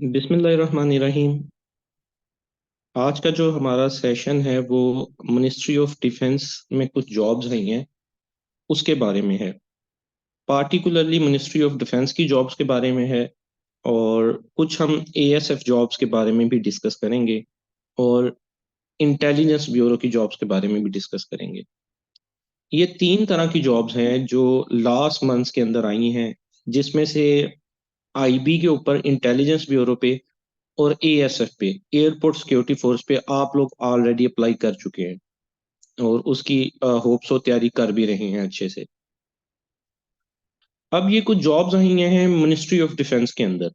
बिस्मिल्लाहिर्रहमानिर्रहीम। आज का जो हमारा सेशन है वो मिनिस्ट्री ऑफ डिफेंस में कुछ जॉब्स आई हैं उसके बारे में है। पार्टिकुलरली मिनिस्ट्री ऑफ डिफेंस की जॉब्स के बारे में है, और कुछ हम एएसएफ जॉब्स के बारे में भी डिस्कस करेंगे, और इंटेलिजेंस ब्यूरो की जॉब्स के बारे में भी डिस्कस करेंगे। ये तीन तरह की जॉब्स हैं जो लास्ट मंथ्स के अंदर आई हैं, जिसमें से आईबी के ऊपर, इंटेलिजेंस ब्यूरो पे, और एएसएफ पे, एयरपोर्ट सिक्योरिटी फोर्स पे आप लोग ऑलरेडी अप्लाई कर चुके हैं और उसकी होप्स और तैयारी कर भी रहे हैं अच्छे से। अब ये कुछ जॉब्स आई हैं मिनिस्ट्री ऑफ डिफेंस के अंदर।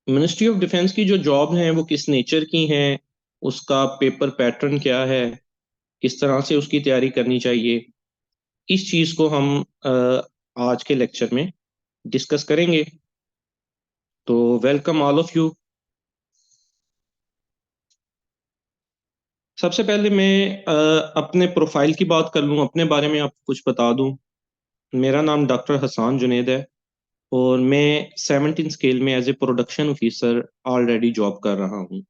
मिनिस्ट्री ऑफ डिफेंस की जो जॉब हैं वो किस नेचर की हैं, उसका पेपर पैटर्न क्या है, किस तरह से उसकी तैयारी करनी चाहिए, इस चीज को हम आज के लेक्चर में डिस्कस करेंगे। तो वेलकम ऑल ऑफ यू। सबसे पहले मैं अपने प्रोफाइल की बात कर लूँ, अपने बारे में आपको कुछ बता दूं। मेरा नाम डॉक्टर हसान जुनेद है, और मैं 17 स्केल में as a production officer already job कर रहा हूँ।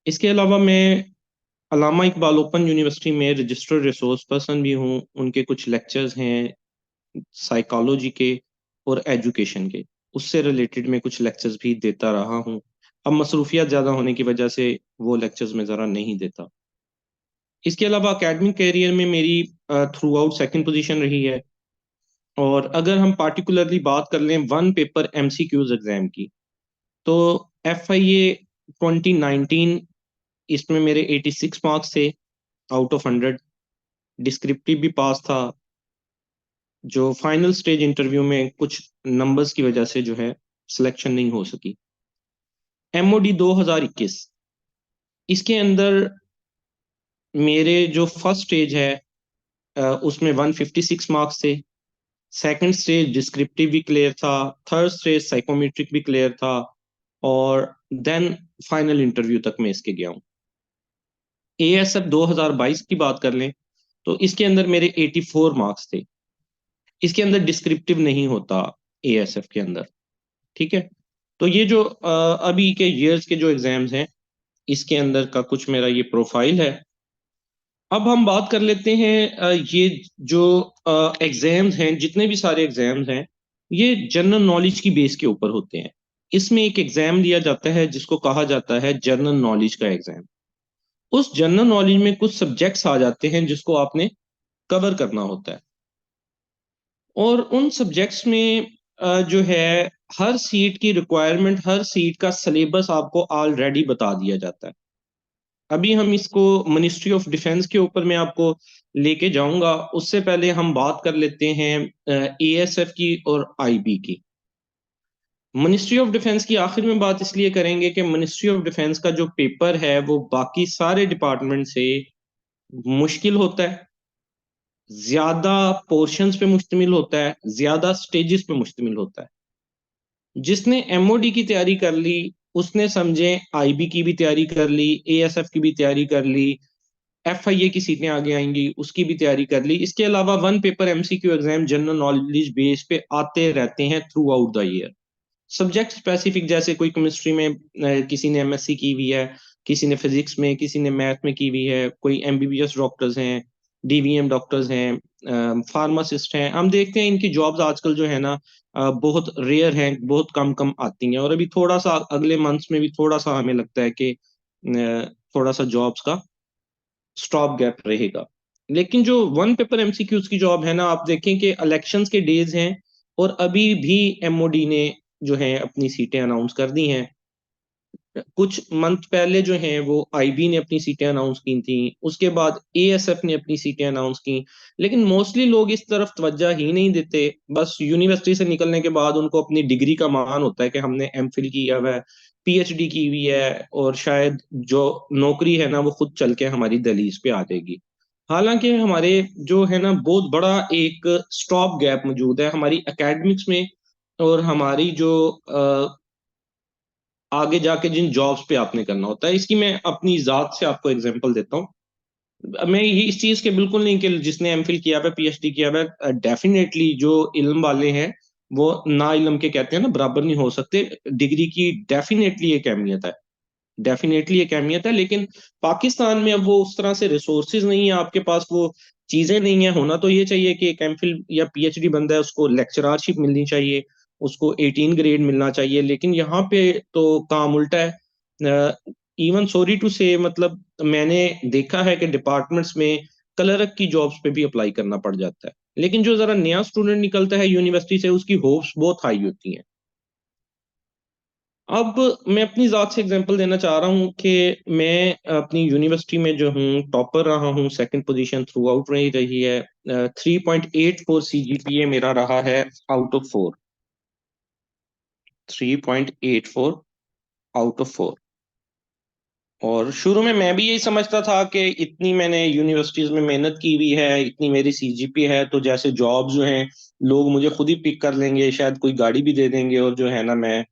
इसके अलावा मैं अलामा इकबाल ओपन यूनिवर्सिटी में रजिस्टर्ड रिसोर्स पर्सन भी हूँ। उनके कुछ लेक्चर्स हैं साइकोलॉजी के और एजुकेशन के, उससे रिलेटेड मैं कुछ लेक्चर्स भी देता रहा हूँ। अब मसरूफियत ज़्यादा होने की वजह से वो लेक्चर्स में ज़रा नहीं देता। इसके अलावा एकेडमिक करियर में मेरी थ्रू आउट सेकेंड पोजीशन रही है। और अगर हम पार्टिकुलरली बात कर लें वन पेपर एमसीक्यूज एग्जाम की, तो एफ आई ए 2019, इसमें मेरे 86 मार्क्स थे आउट ऑफ 100। डिस्क्रिप्टिव भी पास था, जो फाइनल स्टेज इंटरव्यू में कुछ नंबर्स की वजह से जो है सिलेक्शन नहीं हो सकी। एमओडी 2021, इसके अंदर मेरे जो फर्स्ट स्टेज है उसमें 156 मार्क्स थे। सेकंड स्टेज डिस्क्रिप्टिव भी क्लियर था, थर्ड स्टेज साइकोमेट्रिक भी क्लियर था, और देन फाइनल इंटरव्यू तक मैं इसके गया हूँ। एएसएफ 2022 की बात कर लें तो इसके अंदर मेरे 84 मार्क्स थे। इसके अंदर डिस्क्रिप्टिव नहीं होता एएसएफ के अंदर। ठीक है। तो ये जो अभी के ईयर्स के जो एग्जाम्स हैं, इसके अंदर का कुछ मेरा ये प्रोफाइल है। अब हम बात कर लेते हैं ये जो एग्जाम्स हैं, जितने भी सारे एग्जाम्स हैं, ये जनरल नॉलेज की बेस के ऊपर होते हैं। इसमें एक एग्जाम लिया जाता है जिसको कहा जाता है जनरल नॉलेज का एग्जाम। उस जनरल नॉलेज में कुछ सब्जेक्ट्स आ जाते हैं जिसको आपने कवर करना होता है, और उन सब्जेक्ट्स में जो है हर सीट की रिक्वायरमेंट, हर सीट का सिलेबस आपको ऑलरेडी बता दिया जाता है। अभी हम इसको मिनिस्ट्री ऑफ डिफेंस के ऊपर मैं आपको लेके जाऊंगा, उससे पहले हम बात कर लेते हैं एएसएफ की और आईबी की। मिनिस्ट्री ऑफ डिफेंस की आखिर में बात इसलिए करेंगे कि मिनिस्ट्री ऑफ डिफेंस का जो पेपर है वो बाकी सारे डिपार्टमेंट से मुश्किल होता है, ज्यादा पोर्शंस पे मुश्तमिल होता है, ज्यादा स्टेजेस पे मुश्तमिल होता है। जिसने एमओडी की तैयारी कर ली, उसने समझे आईबी की भी तैयारी कर ली, एएसएफ की भी तैयारी कर ली, एफआईए की सीटें आगे आएंगी उसकी भी तैयारी कर ली। इसके अलावा one paper MCQ exam general knowledge base पे आते रहते हैं through out the year. Subject specific, जैसे कोई केमिस्ट्री में किसी ने एमएससी की हुई है, किसी ने फिजिक्स में, किसी ने मैथ में की हुई है, कोई एमबीबीएस डॉक्टर्स हैं, डीवीएम डॉक्टर्स हैं, फार्मासिस्ट हैं। हम देखते हैं इनकी जॉब्स आजकल जो है ना बहुत रेयर हैं, बहुत कम कम आती हैं। और अभी थोड़ा सा अगले मंथ्स में भी थोड़ा सा हमें लगता है कि थोड़ा सा जॉब्स का स्टॉप गैप रहेगा। लेकिन जो वन पेपर एमसीक्यूज की जॉब है ना, आप देखें कि इलेक्शंस के डेज हैं, और अभी भी एमओडी ने जो है अपनी सीटें अनाउंस कर दी हैं। कुछ मंथ पहले जो है वो आईबी ने अपनी सीटें अनाउंस की थी, उसके बाद एएसएफ ने अपनी सीटें अनाउंस की। लेकिन मोस्टली लोग इस तरफ तवज्जो ही नहीं देते। बस यूनिवर्सिटी से निकलने के बाद उनको अपनी डिग्री का मान होता है कि हमने एमफिल किया हुआ है, पीएचडी की हुई है, और शायद जो नौकरी है ना वो खुद चल के हमारी दहलीज पे आ जाएगी। हालांकि हमारे जो है ना बहुत बड़ा एक स्टॉप गैप मौजूद है हमारी एकेडमिक्स में, और हमारी जो आगे जाके जिन जॉब्स पे आपने करना होता है। इसकी मैं अपनी जात से आपको एग्जांपल देता हूँ। मैं ये इस चीज के बिल्कुल नहीं कि जिसने एमफिल किया हुआ, पीएचडी किया हुआ, डेफिनेटली जो इल्म वाले हैं वो ना इल्म के कहते हैं ना, बराबर नहीं हो सकते। डिग्री की डेफिनेटली एक अहमियत है, डेफिनेटली एक अहमियत है, लेकिन पाकिस्तान में अब वो उस तरह से रिसोर्सेज नहीं है, आपके पास वो चीजें नहीं है। होना तो ये चाहिए कि एक एमफिल या पीएचडी बंदा है उसको लेक्चररशिप मिलनी चाहिए, उसको 18 ग्रेड मिलना चाहिए, लेकिन यहाँ पे तो काम उल्टा है। इवन सॉरी टू से, मतलब मैंने देखा है कि डिपार्टमेंट्स में क्लर्क की जॉब्स पे भी अप्लाई करना पड़ जाता है, लेकिन जो जरा नया स्टूडेंट निकलता है यूनिवर्सिटी से उसकी होप्स बहुत हाई होती हैं। अब मैं अपनी जात से एग्जांपल देना चाह रहा हूँ कि मैं अपनी यूनिवर्सिटी में जो हूँ टॉपर रहा हूँ, सेकंड पोजीशन थ्रू आउट रही रही है। 3.84 CGPA मेरा रहा है आउट ऑफ 4। 3.84 out of 4। और शुरू में मैं भी यही समझता था कि इतनी मैंने यूनिवर्सिटीज में मेहनत की हुई है, इतनी मेरी सीजीपी है, तो जैसे जॉब जो है लोग मुझे खुद ही पिक कर लेंगे, शायद कोई गाड़ी भी दे देंगे, और जो है ना मैं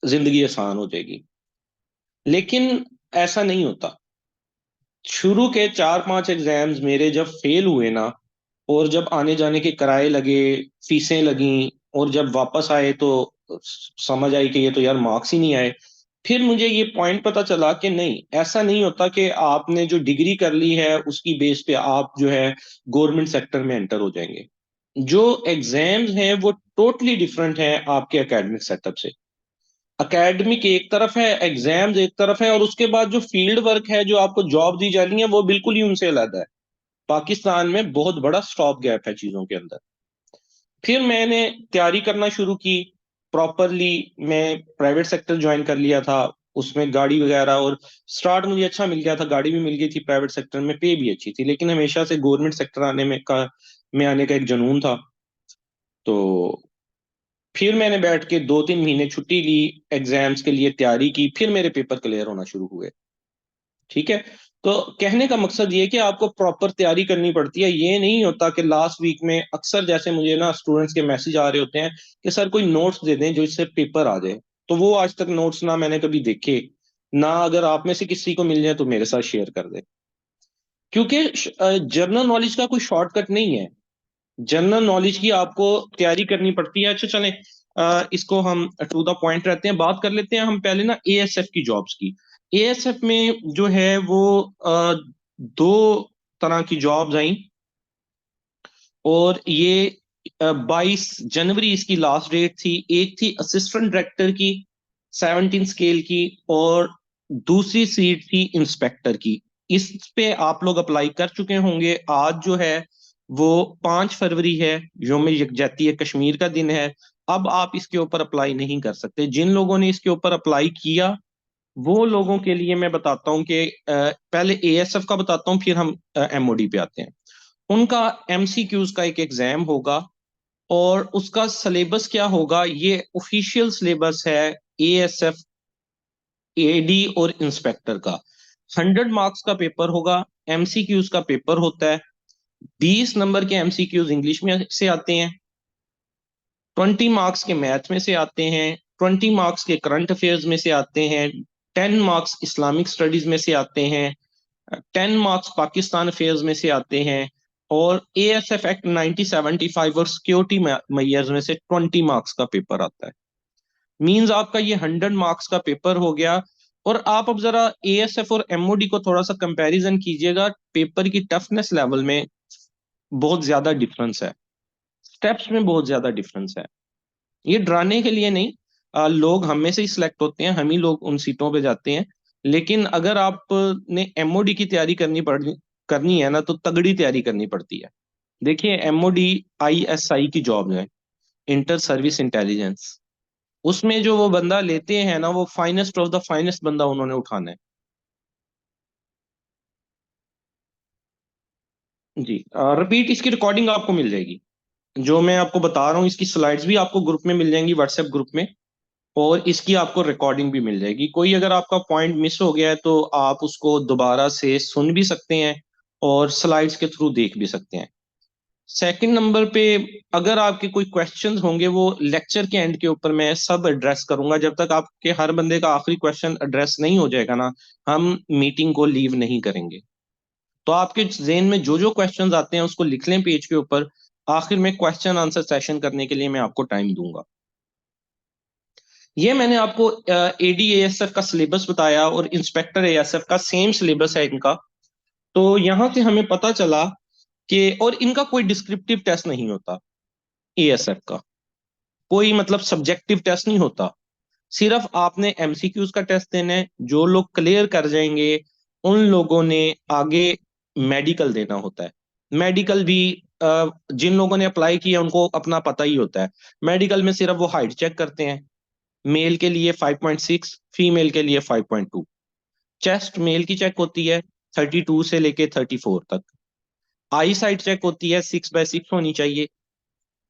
जिंदगी आसान हो जाएगी। लेकिन ऐसा नहीं होता। शुरू के 4-5 एग्जाम्स मेरे जब फेल हुए ना, और जब आने जाने के किराए लगे, फीसें लगी, और जब वापस आए तो समझ आई कि ये तो यार मार्क्स ही नहीं आए। फिर मुझे ये पॉइंट पता चला कि नहीं, ऐसा नहीं होता कि आपने जो डिग्री कर ली है उसकी बेस पे आप जो है गवर्नमेंट सेक्टर में एंटर हो जाएंगे। जो एग्जाम्स हैं वो टोटली डिफरेंट है आपके एकेडमिक सेटअप से। एकेडमिक एक तरफ है, एग्जाम्स एक तरफ है, और उसके बाद जो फील्ड वर्क है, जो आपको जॉब दी जानी है, वो बिल्कुल ही उनसे अलग है। पाकिस्तान में बहुत बड़ा स्टॉप गैप है चीजों के अंदर। फिर मैंने तैयारी करना शुरू की प्रॉपरली। मैं प्राइवेट सेक्टर ज्वाइन कर लिया था, उसमें गाड़ी वगैरह, और स्टार्ट मुझे अच्छा मिल गया था, गाड़ी भी मिल गई थी प्राइवेट सेक्टर में, पे भी अच्छी थी, लेकिन हमेशा से गवर्नमेंट सेक्टर में आने का एक जुनून था। तो फिर मैंने बैठ के 2-3 महीने छुट्टी ली, एग्जाम्स के लिए तैयारी की, फिर मेरे पेपर क्लियर होना शुरू हुए। ठीक है। तो कहने का मकसद ये है कि आपको प्रॉपर तैयारी करनी पड़ती है। ये नहीं होता कि लास्ट वीक में, अक्सर जैसे मुझे ना स्टूडेंट्स के मैसेज आ रहे होते हैं कि सर कोई नोट्स दे दें जो इससे पेपर आ जाए, तो वो आज तक नोट्स ना मैंने कभी देखे, ना अगर आप में से किसी को मिल जाए तो मेरे साथ शेयर कर दे। क्योंकि जनरल नॉलेज का कोई शॉर्टकट नहीं है। जनरल नॉलेज की आपको तैयारी करनी पड़ती है। अच्छा चलें, इसको हम टू द पॉइंट रहते हैं, बात कर लेते हैं हम पहले ना एएसएफ की जॉब्स की। एएसएफ में जो है वो दो तरह की जॉब्स आई, और ये 22 जनवरी इसकी लास्ट डेट थी। एक थी असिस्टेंट डायरेक्टर की, 17 स्केल की, और दूसरी सीट थी इंस्पेक्टर की। इस पे आप लोग अप्लाई कर चुके होंगे। आज जो है वो 5 फरवरी है, यौम यकजहती कश्मीर का दिन है। अब आप इसके ऊपर अप्लाई नहीं कर सकते। जिन लोगों ने इसके ऊपर अप्लाई किया, वो लोगों के लिए मैं बताता हूँ कि पहले एएसएफ का बताता हूँ, फिर हम एमओडी पे आते हैं। उनका एमसीक्यूज का एक एग्जाम होगा, और उसका सिलेबस क्या होगा, ये ऑफिशियल सिलेबस है एएसएफ, एडी और इंस्पेक्टर का। 100 मार्क्स का पेपर होगा, एमसीक्यूज का पेपर होता है। 20 नंबर के एमसीक्यूज इंग्लिश में से आते हैं, 20 मार्क्स के मैथ में से आते हैं, 20 मार्क्स के करंट अफेयर्स में से आते हैं, 10 मार्क्स इस्लामिक स्टडीज में से आते हैं, 10 मार्क्स पाकिस्तान अफेयर्स में से आते हैं, और एएसएफ एक्ट 1975 और सिक्योरिटी मैयर्स में से 20 मार्क्स का पेपर आता है। मींस आपका ये 100 मार्क्स का पेपर हो गया। और आप अब जरा एएसएफ और एमओडी को थोड़ा सा कंपैरिजन कीजिएगा, पेपर की टफनेस लेवल में बहुत ज्यादा डिफरेंस है, स्टेप्स में बहुत ज्यादा डिफरेंस है। ये डराने के लिए नहीं, लोग हम में से ही सिलेक्ट होते हैं, हम ही लोग उन सीटों पे जाते हैं। लेकिन अगर आपने एमओडी की तैयारी करनी है ना, तो तगड़ी तैयारी करनी पड़ती है। देखिए एमओडी आईएसआई की जॉब है, इंटर सर्विस इंटेलिजेंस। उसमें जो वो बंदा लेते हैं ना, वो फाइनेस्ट ऑफ द फाइनेस्ट बंदा उन्होंने उठाना है। जी, रिपीट इसकी रिकॉर्डिंग आपको मिल जाएगी, जो मैं आपको बता रहा हूँ इसकी स्लाइड्स भी आपको ग्रुप में मिल जाएंगी, व्हाट्सएप ग्रुप में। और इसकी आपको रिकॉर्डिंग भी मिल जाएगी। कोई अगर आपका पॉइंट मिस हो गया है तो आप उसको दोबारा से सुन भी सकते हैं, और स्लाइड्स के थ्रू देख भी सकते हैं। सेकंड नंबर पे, अगर आपके कोई क्वेश्चंस होंगे वो लेक्चर के एंड के ऊपर मैं सब एड्रेस करूंगा। जब तक आपके हर बंदे का आखिरी क्वेश्चन एड्रेस नहीं हो जाएगा ना, हम मीटिंग को लीव नहीं करेंगे। तो आपके जेन में जो जो क्वेश्चंस आते हैं उसको लिख लें पेज के ऊपर। आखिर में क्वेश्चन आंसर सेशन करने के लिए मैं आपको टाइम दूंगा। ये मैंने आपको एडीएएसएफ का सिलेबस बताया और इंस्पेक्टर एएसएफ का सेम सिलेबस है इनका। तो यहां से हमें पता चला कि और इनका कोई डिस्क्रिप्टिव टेस्ट नहीं होता। एएसएफ का कोई मतलब सब्जेक्टिव टेस्ट नहीं होता। सिर्फ आपने एमसीक्यूज का टेस्ट देना है। जो लोग क्लियर कर जाएंगे उन लोगों ने आगे मेडिकल देना होता है। मेडिकल भी जिन लोगों ने अप्लाई किया उनको अपना पता ही होता है। मेडिकल में सिर्फ वो हाइट चेक करते हैं। मेल के लिए 5.6, फीमेल के लिए 5.2। चेस्ट मेल की चेक होती है 32 से लेके 34 तक। आई साइट चेक होती है 6/6 होनी चाहिए।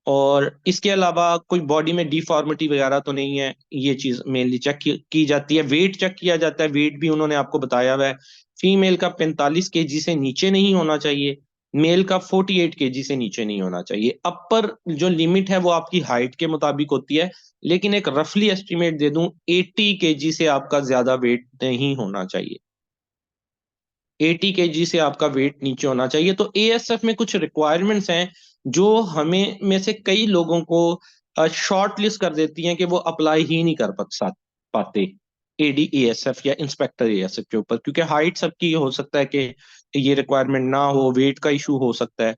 और इसके अलावा कोई बॉडी में डिफॉर्मिटी वगैरह तो नहीं है, ये चीज मेनली चेक की जाती है। वेट चेक किया जाता है, वेट भी उन्होंने आपको बताया हुआ है। फीमेल का 45 kg से नीचे नहीं होना चाहिए। मेल का 48 kg से नीचे नहीं होना चाहिए। अपर जो लिमिट है वो आपकी हाइट के मुताबिक होती है, लेकिन एक रफली एस्टिमेट दे दूं, 80 kg से आपका ज्यादा वेट नहीं होना चाहिए। 80 kg से आपका वेट नीचे होना चाहिए। तो एएसएफ में कुछ रिक्वायरमेंट्स हैं जो हमें में से कई लोगों को शॉर्ट लिस्ट कर देती हैं कि वो अप्लाई ही नहीं कर पाते एडी एएसएफ या इंस्पेक्टर एएसएफ के ऊपर, क्योंकि हाइट सबकी हो सकता है कि ये रिक्वायरमेंट ना हो, वेट का इशू हो सकता है।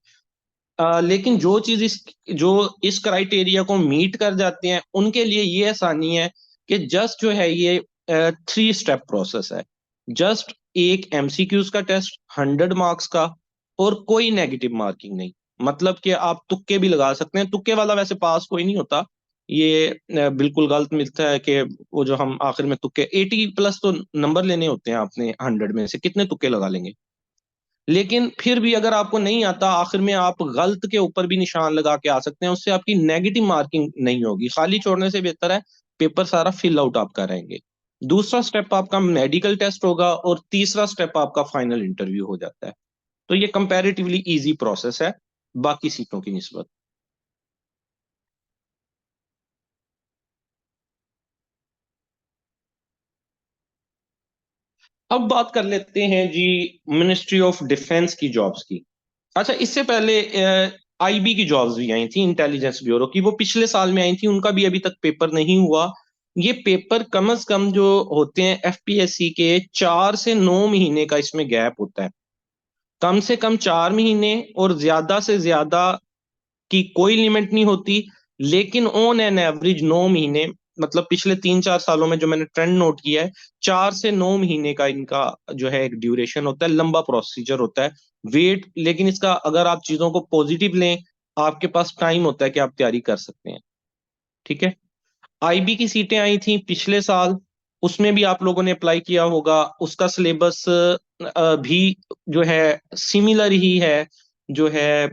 लेकिन जो इस क्राइटेरिया को मीट कर जाते हैं उनके लिए ये आसानी है कि जस्ट जो है ये 3 स्टेप प्रोसेस है। जस्ट एक एमसीक्यूज का टेस्ट 100 मार्क्स का, और कोई नेगेटिव मार्किंग नहीं। मतलब कि आप तुक्के भी लगा सकते हैं। तुक्के वाला वैसे पास कोई नहीं होता, ये बिल्कुल गलत मिलता है कि वो जो हम आखिर में तुक्के 80+ तो नंबर लेने होते हैं, आपने 100 में से कितने तुक्के लगा लेंगे। लेकिन फिर भी अगर आपको नहीं आता, आखिर में आप गलत के ऊपर भी निशान लगा के आ सकते हैं, उससे आपकी नेगेटिव मार्किंग नहीं होगी। खाली छोड़ने से बेहतर है पेपर सारा फिल आउट आप करेंगे। दूसरा स्टेप आपका मेडिकल टेस्ट होगा और तीसरा स्टेप आपका फाइनल इंटरव्यू हो जाता है। तो ये कंपैरेटिवली इजी प्रोसेस है बाकी सीटों की निस्बत। अब बात कर लेते हैं जी मिनिस्ट्री ऑफ डिफेंस की जॉब्स की। अच्छा, इससे पहले आईबी की जॉब्स भी आई थी, इंटेलिजेंस ब्यूरो की। वो पिछले साल में आई थी, उनका भी अभी तक पेपर नहीं हुआ। ये पेपर कम से कम जो होते हैं एफपीएससी के 4 से 9 महीने का इसमें गैप होता है। कम से कम 4 महीने और ज्यादा से ज्यादा की कोई लिमिट नहीं होती। लेकिन ऑन एन एवरेज 9 महीने, मतलब पिछले 3-4 सालों में जो मैंने ट्रेंड नोट किया है, 4 से 9 महीने का इनका जो है एक ड्यूरेशन होता है। लंबा प्रोसीजर होता है। वेट, लेकिन इसका अगर आप चीजों को पॉजिटिव लें, आपके पास टाइम होता है कि आप तैयारी कर सकते हैं। ठीक है। आईबी की सीटें आई थी पिछले साल, उसमें भी आप लोगों ने अप्लाई किया होगा। उसका सिलेबस भी जो है सिमिलर ही है, जो है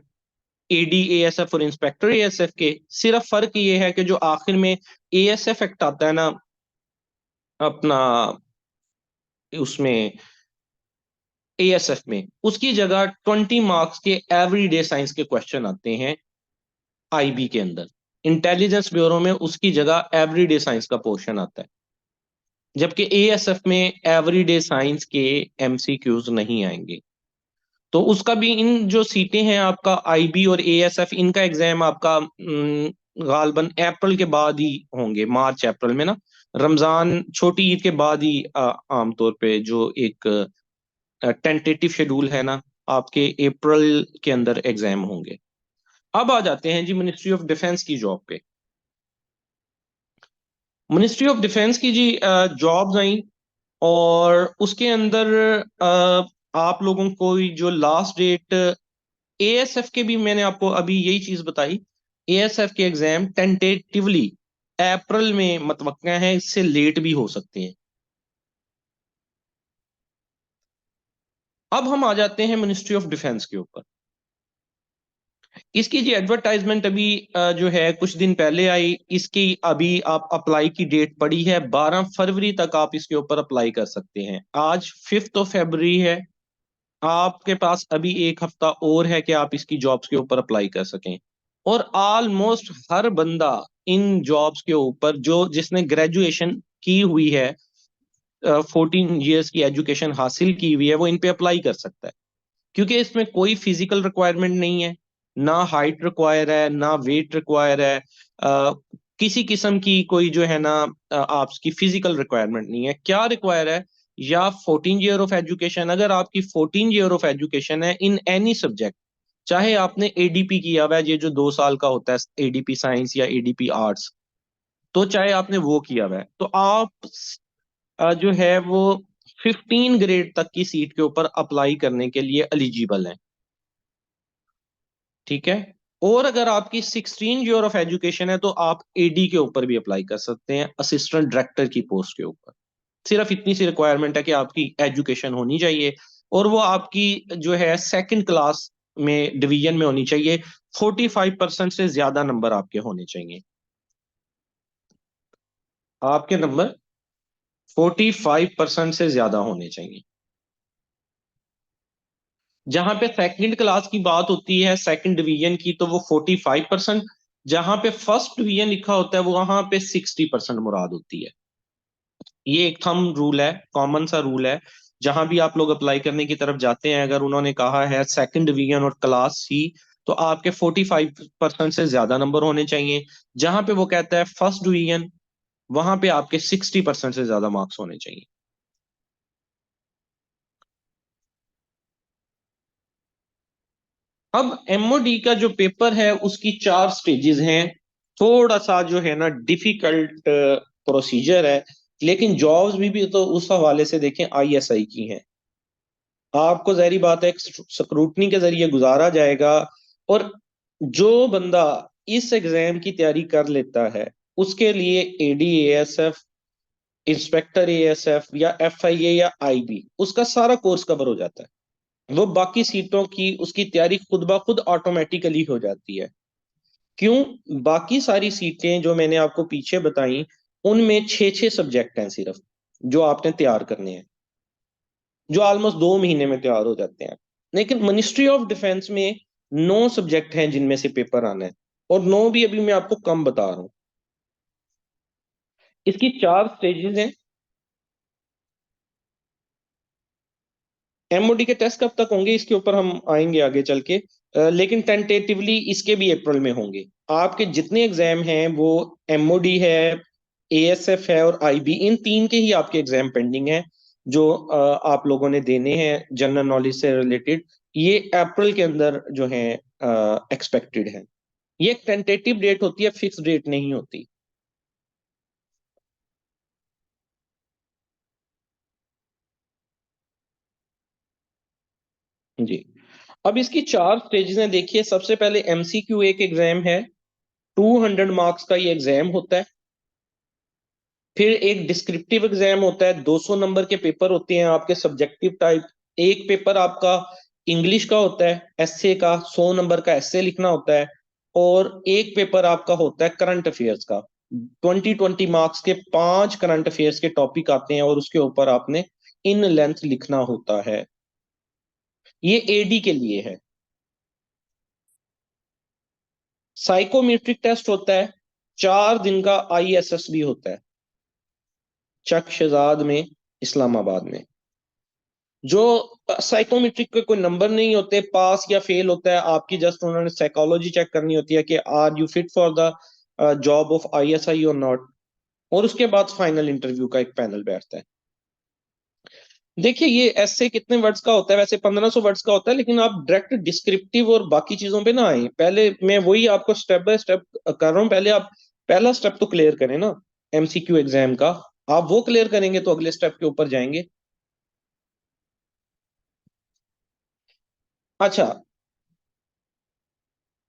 एडी एएसएफ और इंस्पेक्टर एएसएफ के। सिर्फ फर्क ये है कि जो आखिर में एएसएफ एक्ट आता है ना अपना, उसमें एएसएफ में उसकी जगह 20 मार्क्स के एवरीडे साइंस के क्वेश्चन आते हैं आईबी के अंदर। इंटेलिजेंस ब्यूरो में उसकी जगह एवरीडे साइंस का पोर्शन आता है, जबकि एएसएफ में एवरीडे साइंस के एमसीक्यूज नहीं आएंगे। तो उसका भी इन जो सीटें हैं आपका आईबी और एएसएफ, इनका एग्जाम आपका गालबन अप्रैल के बाद ही होंगे, मार्च अप्रैल में ना। रमजान छोटी ईद के बाद ही आमतौर पे जो एक टेंटेटिव शेड्यूल है ना, आपके अप्रैल के अंदर एग्जाम होंगे। अब आ जाते हैं जी मिनिस्ट्री ऑफ डिफेंस की जॉब पे। मिनिस्ट्री ऑफ डिफेंस की जी जॉब्स आई, और उसके अंदर आप लोगों को जो लास्ट डेट एएसएफ के भी मैंने आपको अभी यही चीज बताई। एएसएफ के एग्जाम टेंटेटिवली अप्रैल में मतवक्का है, इससे लेट भी हो सकते हैं। अब हम आ जाते हैं मिनिस्ट्री ऑफ डिफेंस के ऊपर। इसकी जी एडवर्टाइजमेंट अभी जो है कुछ दिन पहले आई। इसकी अभी आप अप्लाई की डेट पड़ी है, 12 फरवरी तक आप इसके ऊपर अप्लाई कर सकते हैं। आज 5 फरवरी है। आपके पास अभी एक हफ्ता और है कि आप इसकी जॉब्स के ऊपर अप्लाई कर सकें। और ऑलमोस्ट हर बंदा इन जॉब्स के ऊपर जो जिसने ग्रेजुएशन की हुई है, 14 ईयर्स की एजुकेशन हासिल की हुई है, वो इन पे अप्लाई कर सकता है, क्योंकि इसमें कोई फिजिकल रिक्वायरमेंट नहीं है। ना हाइट रिक्वायर है, ना वेट रिक्वायर है, किसी किस्म की कोई जो है ना आपकी फिजिकल रिक्वायरमेंट नहीं है। क्या रिक्वायर है? या 14 ईयर ऑफ एजुकेशन। अगर आपकी 14 ईयर ऑफ एजुकेशन है इन एनी सब्जेक्ट, चाहे आपने एडीपी किया हुआ है, ये जो 2 साल का होता है एडीपी साइंस या एडीपी आर्ट्स, तो चाहे आपने वो किया हुआ है, तो आप जो है वो 15 ग्रेड तक की सीट के ऊपर अप्लाई करने के लिए एलिजिबल है। ठीक है। और अगर आपकी 16 ईयर ऑफ एजुकेशन है तो आप एडी के ऊपर भी अप्लाई कर सकते हैं, असिस्टेंट डायरेक्टर की पोस्ट के ऊपर। सिर्फ इतनी सी रिक्वायरमेंट है कि आपकी एजुकेशन होनी चाहिए, और वो आपकी जो है सेकंड क्लास में डिवीजन में होनी चाहिए। 45% से ज्यादा नंबर आपके होने चाहिए। आपके नंबर 45% से ज्यादा होने चाहिए। जहां पे सेकंड क्लास की बात होती है, सेकंड डिवीजन की, तो वो 45%। जहां पे फर्स्ट डिवीजन लिखा होता है वो वहां पे 60% मुराद होती है। ये एक थंब रूल है, कॉमन सा रूल है। जहां भी आप लोग अप्लाई करने की तरफ जाते हैं, अगर उन्होंने कहा है सेकंड डिवीजन और क्लास सी, तो आपके 45% से ज्यादा नंबर होने चाहिए। जहां पे वो कहता है फर्स्ट डिवीजन, वहां पे आपके 60% से ज्यादा मार्क्स होने चाहिए। अब एमओडी का जो पेपर है उसकी 4 स्टेजेस हैं। थोड़ा सा जो है ना डिफिकल्ट प्रोसीजर है, लेकिन जॉब्स भी तो उस हवाले से देखें आईएसआई की हैं। आपको जहरी बात है स्क्रूटनी के जरिए गुजारा जाएगा। और जो बंदा इस एग्जाम की तैयारी कर लेता है, उसके लिए एडी एएसएफ, इंस्पेक्टर एएसएफ या एफआईए या आईबी, उसका सारा कोर्स कवर हो जाता है। वो बाकी सीटों की उसकी तैयारी खुद ब खुद ऑटोमेटिकली हो जाती है। क्यों? बाकी सारी सीटें जो मैंने आपको पीछे बताई, उनमें 6 6 सब्जेक्ट हैं सिर्फ, जो आपने तैयार करने हैं, जो ऑलमोस्ट 2 महीने में तैयार हो जाते हैं। लेकिन मिनिस्ट्री ऑफ डिफेंस में 9 सब्जेक्ट हैं जिनमें से पेपर आना है, और 9 भी अभी मैं आपको कम बता रहा हूँ। इसकी 4 स्टेजेस हैं। एमओडी के टेस्ट कब तक होंगे इसके ऊपर हम आएंगे आगे चल के, लेकिन टेंटेटिवली इसके भी अप्रैल में होंगे। आपके जितने एग्जाम हैं वो एमओडी है, एएसएफ है और आईबी, इन तीन के ही आपके एग्जाम पेंडिंग हैं, जो आप लोगों ने देने हैं जनरल नॉलेज से रिलेटेड। ये अप्रैल के अंदर जो है एक्सपेक्टेड है। ये एक टेंटेटिव डेट होती है, फिक्स डेट नहीं होती। जी। अब इसकी 4 स्टेजेस हैं। देखिए, सबसे पहले एमसीक्यू एक एग्जाम है, 200 मार्क्स का ये एग्जाम होता है। फिर एक डिस्क्रिप्टिव एग्जाम होता है, 200 नंबर के पेपर होते हैं आपके सब्जेक्टिव टाइप। एक पेपर आपका इंग्लिश का होता है, एसए का, 100 नंबर का एसए लिखना होता है। और एक पेपर आपका होता है करंट अफेयर्स का, 20 20 मार्क्स के 5 करंट अफेयर्स के टॉपिक आते हैं, और उसके ऊपर आपने इन लेंथ लिखना होता है। ये एडी के लिए है। साइकोमेट्रिक टेस्ट होता है, 4 दिन का आईएसएस भी होता है, चक शहजाद में, इस्लामाबाद में। जो साइकोमेट्रिक के कोई नंबर नहीं होते, पास या फेल होता है आपकी, जस्ट उन्होंने साइकोलॉजी चेक करनी होती है कि are you fit for the job of ISI और नॉट। और उसके बाद फाइनल इंटरव्यू का एक पैनल बैठता है। देखिए, ये ऐसे कितने वर्ड्स का होता है? वैसे 1500 वर्ड्स का होता है, लेकिन आप डायरेक्ट डिस्क्रिप्टिव और बाकी चीजों पे ना आए। पहले मैं वही आपको स्टेप बाय स्टेप कर रहा हूँ। पहले आप पहला स्टेप तो क्लियर करें ना, एमसीक्यू एग्जाम का। आप वो क्लियर करेंगे तो अगले स्टेप के ऊपर जाएंगे। अच्छा।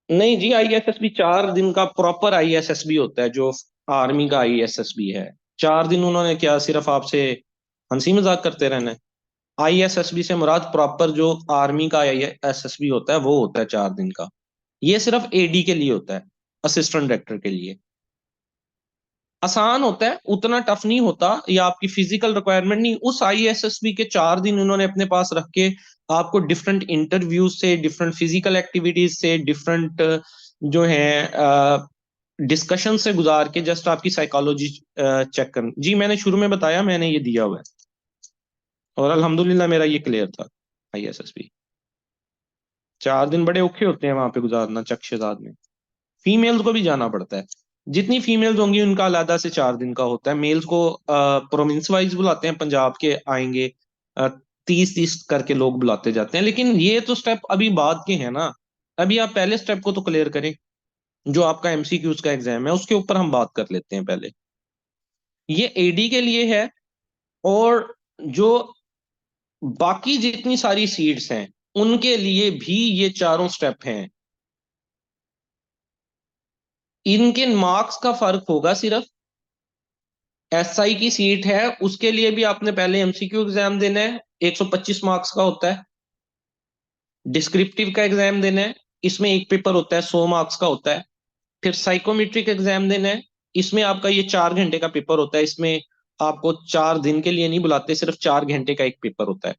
नहीं जी, आईएसएसबी 4 दिन का प्रॉपर आईएसएसबी होता है, जो आर्मी का आईएसएसबी है। 4 दिन उन्होंने क्या सिर्फ आपसे हंसी मजाक करते रहना है? आईएसएसबी से मुराद प्रॉपर जो आर्मी का आईएसएसबी होता है वो होता है 4 दिन का। ये सिर्फ एडी के लिए होता है, असिस्टेंट डायरेक्टर के लिए। आसान होता है, उतना टफ नहीं होता। या आपकी फिजिकल रिक्वायरमेंट नहीं, उस आईएसएसबी के 4 दिन उन्होंने अपने पास रख के आपको डिफरेंट इंटरव्यूज से, डिफरेंट फिजिकल एक्टिविटीज से, डिफरेंट जो है डिस्कशन से गुजार के जस्ट आपकी साइकोलॉजी चेक कर। जी, मैंने शुरू में बताया मैंने ये दिया हुआ है, और अल्हम्दुलिल्लाह मेरा ये क्लियर था आईएसएसबी। 4 दिन बड़े औखे होते हैं वहां पे गुजारना चकशेजाद में। फीमेल्स को भी जाना पड़ता है। जितनी फीमेल्स होंगी उनका अलहदा से 4 दिन का होता है। मेल्स को प्रोविंस वाइज बुलाते हैं, पंजाब के आएंगे 30-30 करके लोग बुलाते जाते हैं। लेकिन ये तो स्टेप अभी बाद के हैं ना, अभी आप पहले स्टेप को तो क्लियर करें। जो आपका एमसीक्यूज का एग्जाम है उसके ऊपर हम बात कर लेते हैं पहले। ये एडी के लिए है। और जो बाकी जितनी सारी सीट्स हैं उनके लिए भी ये चारों स्टेप हैं। इनके मार्क्स का फर्क होगा सिर्फ। एसआई की सीट है उसके लिए भी आपने पहले एमसीक्यू एग्जाम देना है, 125 मार्क्स का होता है। डिस्क्रिप्टिव का एग्जाम देना है, इसमें एक पेपर होता है, 100 मार्क्स का होता है। फिर साइकोमेट्रिक एग्जाम देना है, इसमें आपका ये 4 घंटे का पेपर होता है। इसमें आपको 4 दिन के लिए नहीं बुलाते, सिर्फ 4 घंटे का एक पेपर होता है।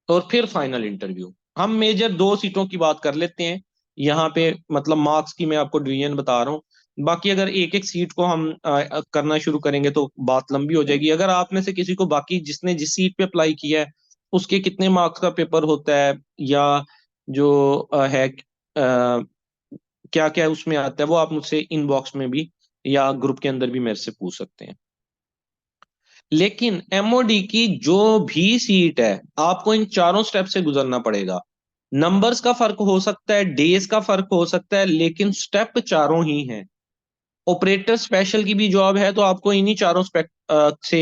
और फिर फाइनल इंटरव्यू। हम मेजर 2 सीटों की बात कर लेते हैं यहाँ पे, मतलब मार्क्स की मैं आपको डिवीजन बता रहा हूँ। बाकी अगर एक एक सीट को हम करना शुरू करेंगे तो बात लंबी हो जाएगी। अगर आप में से किसी को बाकी जिसने जिस सीट पे अप्लाई किया है उसके कितने मार्क्स का पेपर होता है, या जो है क्या क्या उसमें आता है, वो आप मुझसे इनबॉक्स में भी या ग्रुप के अंदर भी मेरे से पूछ सकते हैं। लेकिन एमओडी की जो भी सीट है आपको इन चारों स्टेप से गुजरना पड़ेगा। नंबर्स का फर्क हो सकता है, डेज का फर्क हो सकता है, लेकिन स्टेप चारों ही हैं। ऑपरेटर स्पेशल की भी जॉब है तो आपको इन्हीं चारों स्पेक से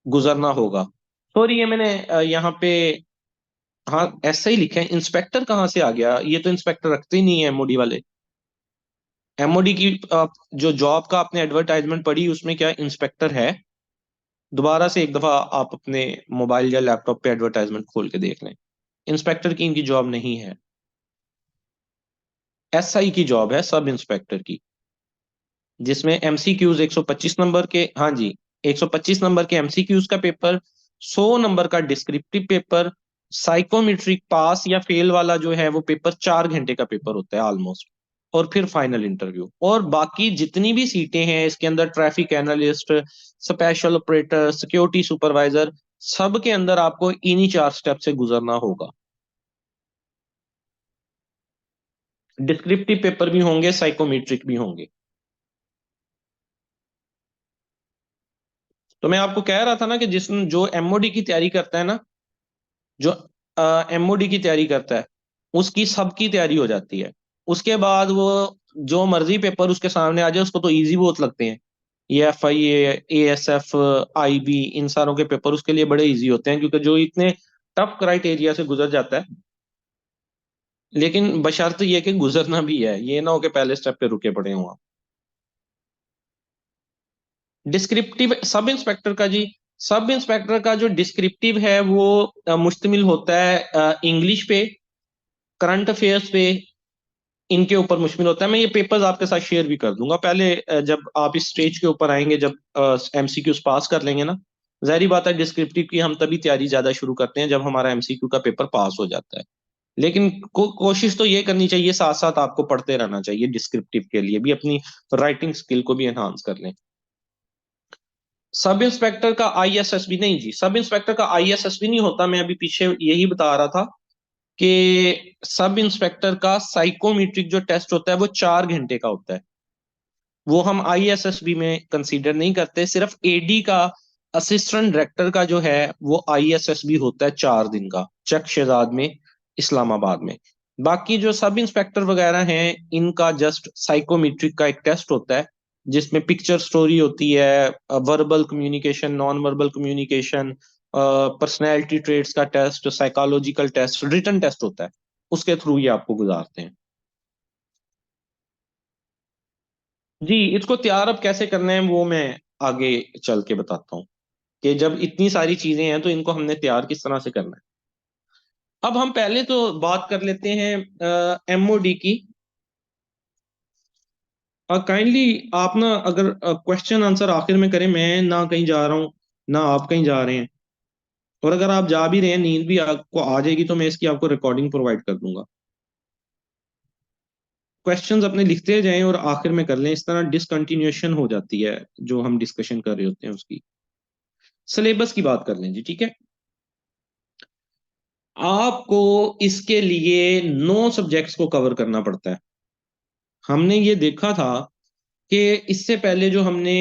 गुजरना होगा। सॉरी, ये मैंने यहाँ पे हाँ ऐसा ही लिखा है। इंस्पेक्टर कहाँ से आ गया? ये तो इंस्पेक्टर रखते ही नहीं है एमओडी वाले। एमओडी की जो जॉब का आपने एडवर्टाइजमेंट पढ़ी उसमें क्या इंस्पेक्टर है? दोबारा से एक दफा आप अपने मोबाइल या लैपटॉप पे एडवर्टाइजमेंट खोल के देख लें। इंस्पेक्टर की इनकी जॉब नहीं है। एसआई की जॉब है, सब इंस्पेक्टर की, जिसमें एमसीक्यूज 125 नंबर के, हाँ जी, 125 नंबर के एमसीक्यूज का पेपर, 100 नंबर का डिस्क्रिप्टिव पेपर, साइकोमेट्रिक पास या फेल वाला जो है वो पेपर 4 घंटे का पेपर होता है ऑलमोस्ट। और फिर फाइनल इंटरव्यू। और बाकी जितनी भी सीटें हैं इसके अंदर, traffic analyst, special operator, security supervisor, सब के अंदर आपको इन्हीं 4 स्टेप से गुजरना होगा। डिस्क्रिप्टिव पेपर भी होंगे, साइकोमेट्रिक भी होंगे। तो मैं आपको कह रहा था ना कि जिस जो एमओडी की तैयारी करता है ना, जो एमओडी की तैयारी करता है उसकी सबकी तैयारी हो जाती है। उसके बाद वो जो मर्जी पेपर उसके सामने आ जाए उसको तो इजी बहुत लगते हैं। ये FIA, ASF, IB, इन सारों के पेपर उसके लिए बड़े इजी होते हैं क्योंकि जो इतने टफ क्राइटेरिया से गुजर जाता है। लेकिन बशर्त ये कि गुजरना भी है, ये ना हो कि पहले स्टेप पे रुके पड़े हों आप। डिस्क्रिप्टिव सब इंस्पेक्टर का जी, सब इंस्पेक्टर का जो डिस्क्रिप्टिव है वो मुश्तमिल होता है इंग्लिश पे, करंट अफेयर्स पे, इनके ऊपर मुश्तमिल होता है। मैं ये पेपर्स आपके साथ शेयर भी कर दूंगा। पहले जब आप इस स्टेज के ऊपर आएंगे, जब एमसीक्यूज पास कर लेंगे ना, जाहिर बात है डिस्क्रिप्टिव की हम तभी तैयारी ज्यादा शुरू करते हैं जब हमारा एमसीक्यू का पेपर पास हो जाता है। लेकिन कोशिश तो ये करनी चाहिए, साथ साथ आपको पढ़ते रहना चाहिए डिस्क्रिप्टिव के लिए भी, अपनी राइटिंग स्किल को भी एनहांस कर लें। सब इंस्पेक्टर का आईएसएसबी नहीं जी, सब इंस्पेक्टर का आईएसएसबी नहीं होता। मैं अभी पीछे यही बता रहा था कि सब इंस्पेक्टर का साइकोमेट्रिक जो टेस्ट होता है वो 4 घंटे का होता है। वो हम आईएसएसबी में कंसीडर नहीं करते। सिर्फ एडी का, असिस्टेंट डायरेक्टर का जो है वो आईएसएसबी होता है 4 दिन का, चक शेजाद में, इस्लामाबाद में। बाकी जो सब इंस्पेक्टर वगैरह हैं इनका जस्ट साइकोमेट्रिक का एक टेस्ट होता है जिसमें पिक्चर स्टोरी होती है, verbal communication, non verbal communication, personality traits का test, psychological test, written test होता है। उसके थ्रू ये आपको गुजारते हैं। जी, इसको तैयार अब कैसे करना है वो मैं आगे चल के बताता हूँ कि जब इतनी सारी चीजें हैं तो इनको हमने तैयार किस तरह से करना है। अब हम पहले तो बात कर लेते हैं एमओडी की। काइंडली आप ना अगर क्वेश्चन आंसर आखिर में करें, मैं ना कहीं जा रहा हूँ ना आप कहीं जा रहे हैं। और अगर आप जा भी रहे हैं, नींद भी आपको आ जाएगी तो मैं इसकी आपको रिकॉर्डिंग प्रोवाइड कर दूंगा। क्वेश्चंस अपने लिखते जाएं और आखिर में कर लें, इस तरह डिसकंटिन्यूएशन हो जाती है जो हम डिस्कशन कर रहे होते हैं उसकी। सिलेबस की बात कर लें जी, ठीक है। आपको इसके लिए 9 सब्जेक्ट्स को कवर करना पड़ता है। हमने ये देखा था कि इससे पहले जो हमने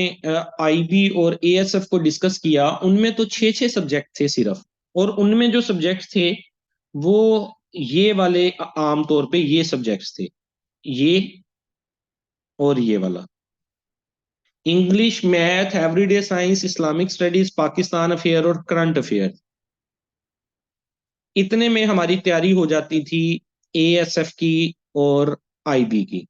आईबी और एएसएफ को डिस्कस किया, उनमें तो 6-6 सब्जेक्ट थे सिर्फ, और उनमें जो सब्जेक्ट थे वो ये वाले आमतौर पे ये सब्जेक्ट्स थे, ये और ये वाला: English, math, everyday science, Islamic studies, Pakistan affair और करंट अफेयर। इतने में हमारी तैयारी हो जाती थी एएसएफ की और आईबी की।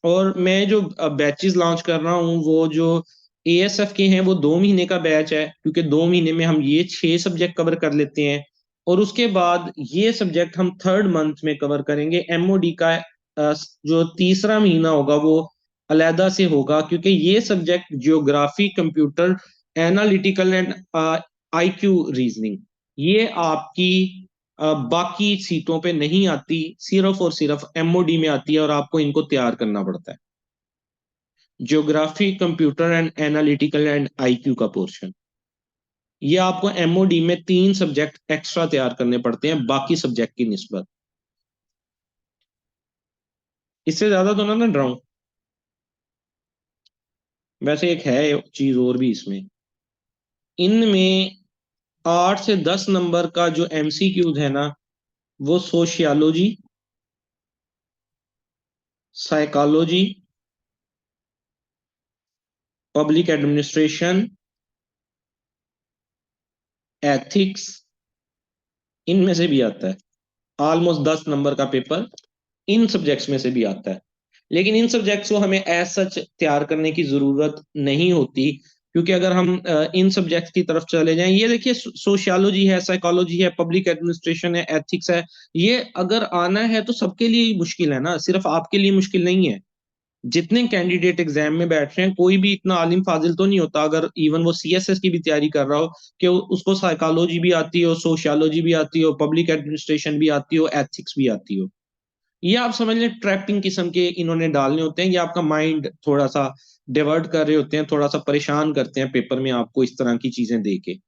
और मैं जो बैचेस लॉन्च कर रहा हूँ वो जो एएसएफ के हैं वो 2 महीने का बैच है, क्योंकि 2 महीने में हम ये 6 सब्जेक्ट कवर कर लेते हैं। और उसके बाद ये सब्जेक्ट हम थर्ड मंथ में कवर करेंगे। एमओडी का जो तीसरा महीना होगा वो अलहदा से होगा, क्योंकि ये subject geography, computer, analytical and IQ reasoning, ये आपकी बाकी सीटों पे नहीं आती, सिर्फ और सिर्फ एमओडी में आती है, और आपको इनको तैयार करना पड़ता है। Geography, computer and analytical and IQ का पोर्शन, ये आपको एमओडी में 3 सब्जेक्ट एक्स्ट्रा तैयार करने पड़ते हैं बाकी सब्जेक्ट की निस्बत। इससे ज्यादा तो ना डराऊं। वैसे एक है चीज और भी इसमें, इनमें 8 से 10 नंबर का जो एमसीक्यूज है ना, वो sociology, psychology, public administration, ethics, इनमें से भी आता है। ऑलमोस्ट 10 नंबर का पेपर इन सब्जेक्ट्स में से भी आता है। लेकिन इन सब्जेक्ट्स को हमें एज सच तैयार करने की जरूरत नहीं होती, क्योंकि अगर हम इन सब्जेक्ट्स की तरफ चले जाएं, ये देखिए सोशियोलॉजी है, साइकोलॉजी है, पब्लिक एडमिनिस्ट्रेशन है, एथिक्स है, ये अगर आना है तो सबके लिए ही मुश्किल है ना, सिर्फ आपके लिए मुश्किल नहीं है। जितने कैंडिडेट एग्जाम में बैठ रहे हैं, कोई भी इतना आलिम फाजिल तो नहीं होता, अगर इवन वो सीएसएस की भी तैयारी कर रहा हो, कि उसको साइकोलॉजी भी आती हो, सोशियोलॉजी भी आती हो, पब्लिक एडमिनिस्ट्रेशन भी आती हो, एथिक्स भी आती हो। ये आप समझ लें ट्रैपिंग किस्म के इन्होंने डालने होते हैं, ये आपका माइंड थोड़ा सा डिवर्ट कर रहे होते हैं, थोड़ा सा परेशान करते हैं पेपर में आपको इस तरह की चीजें दे के।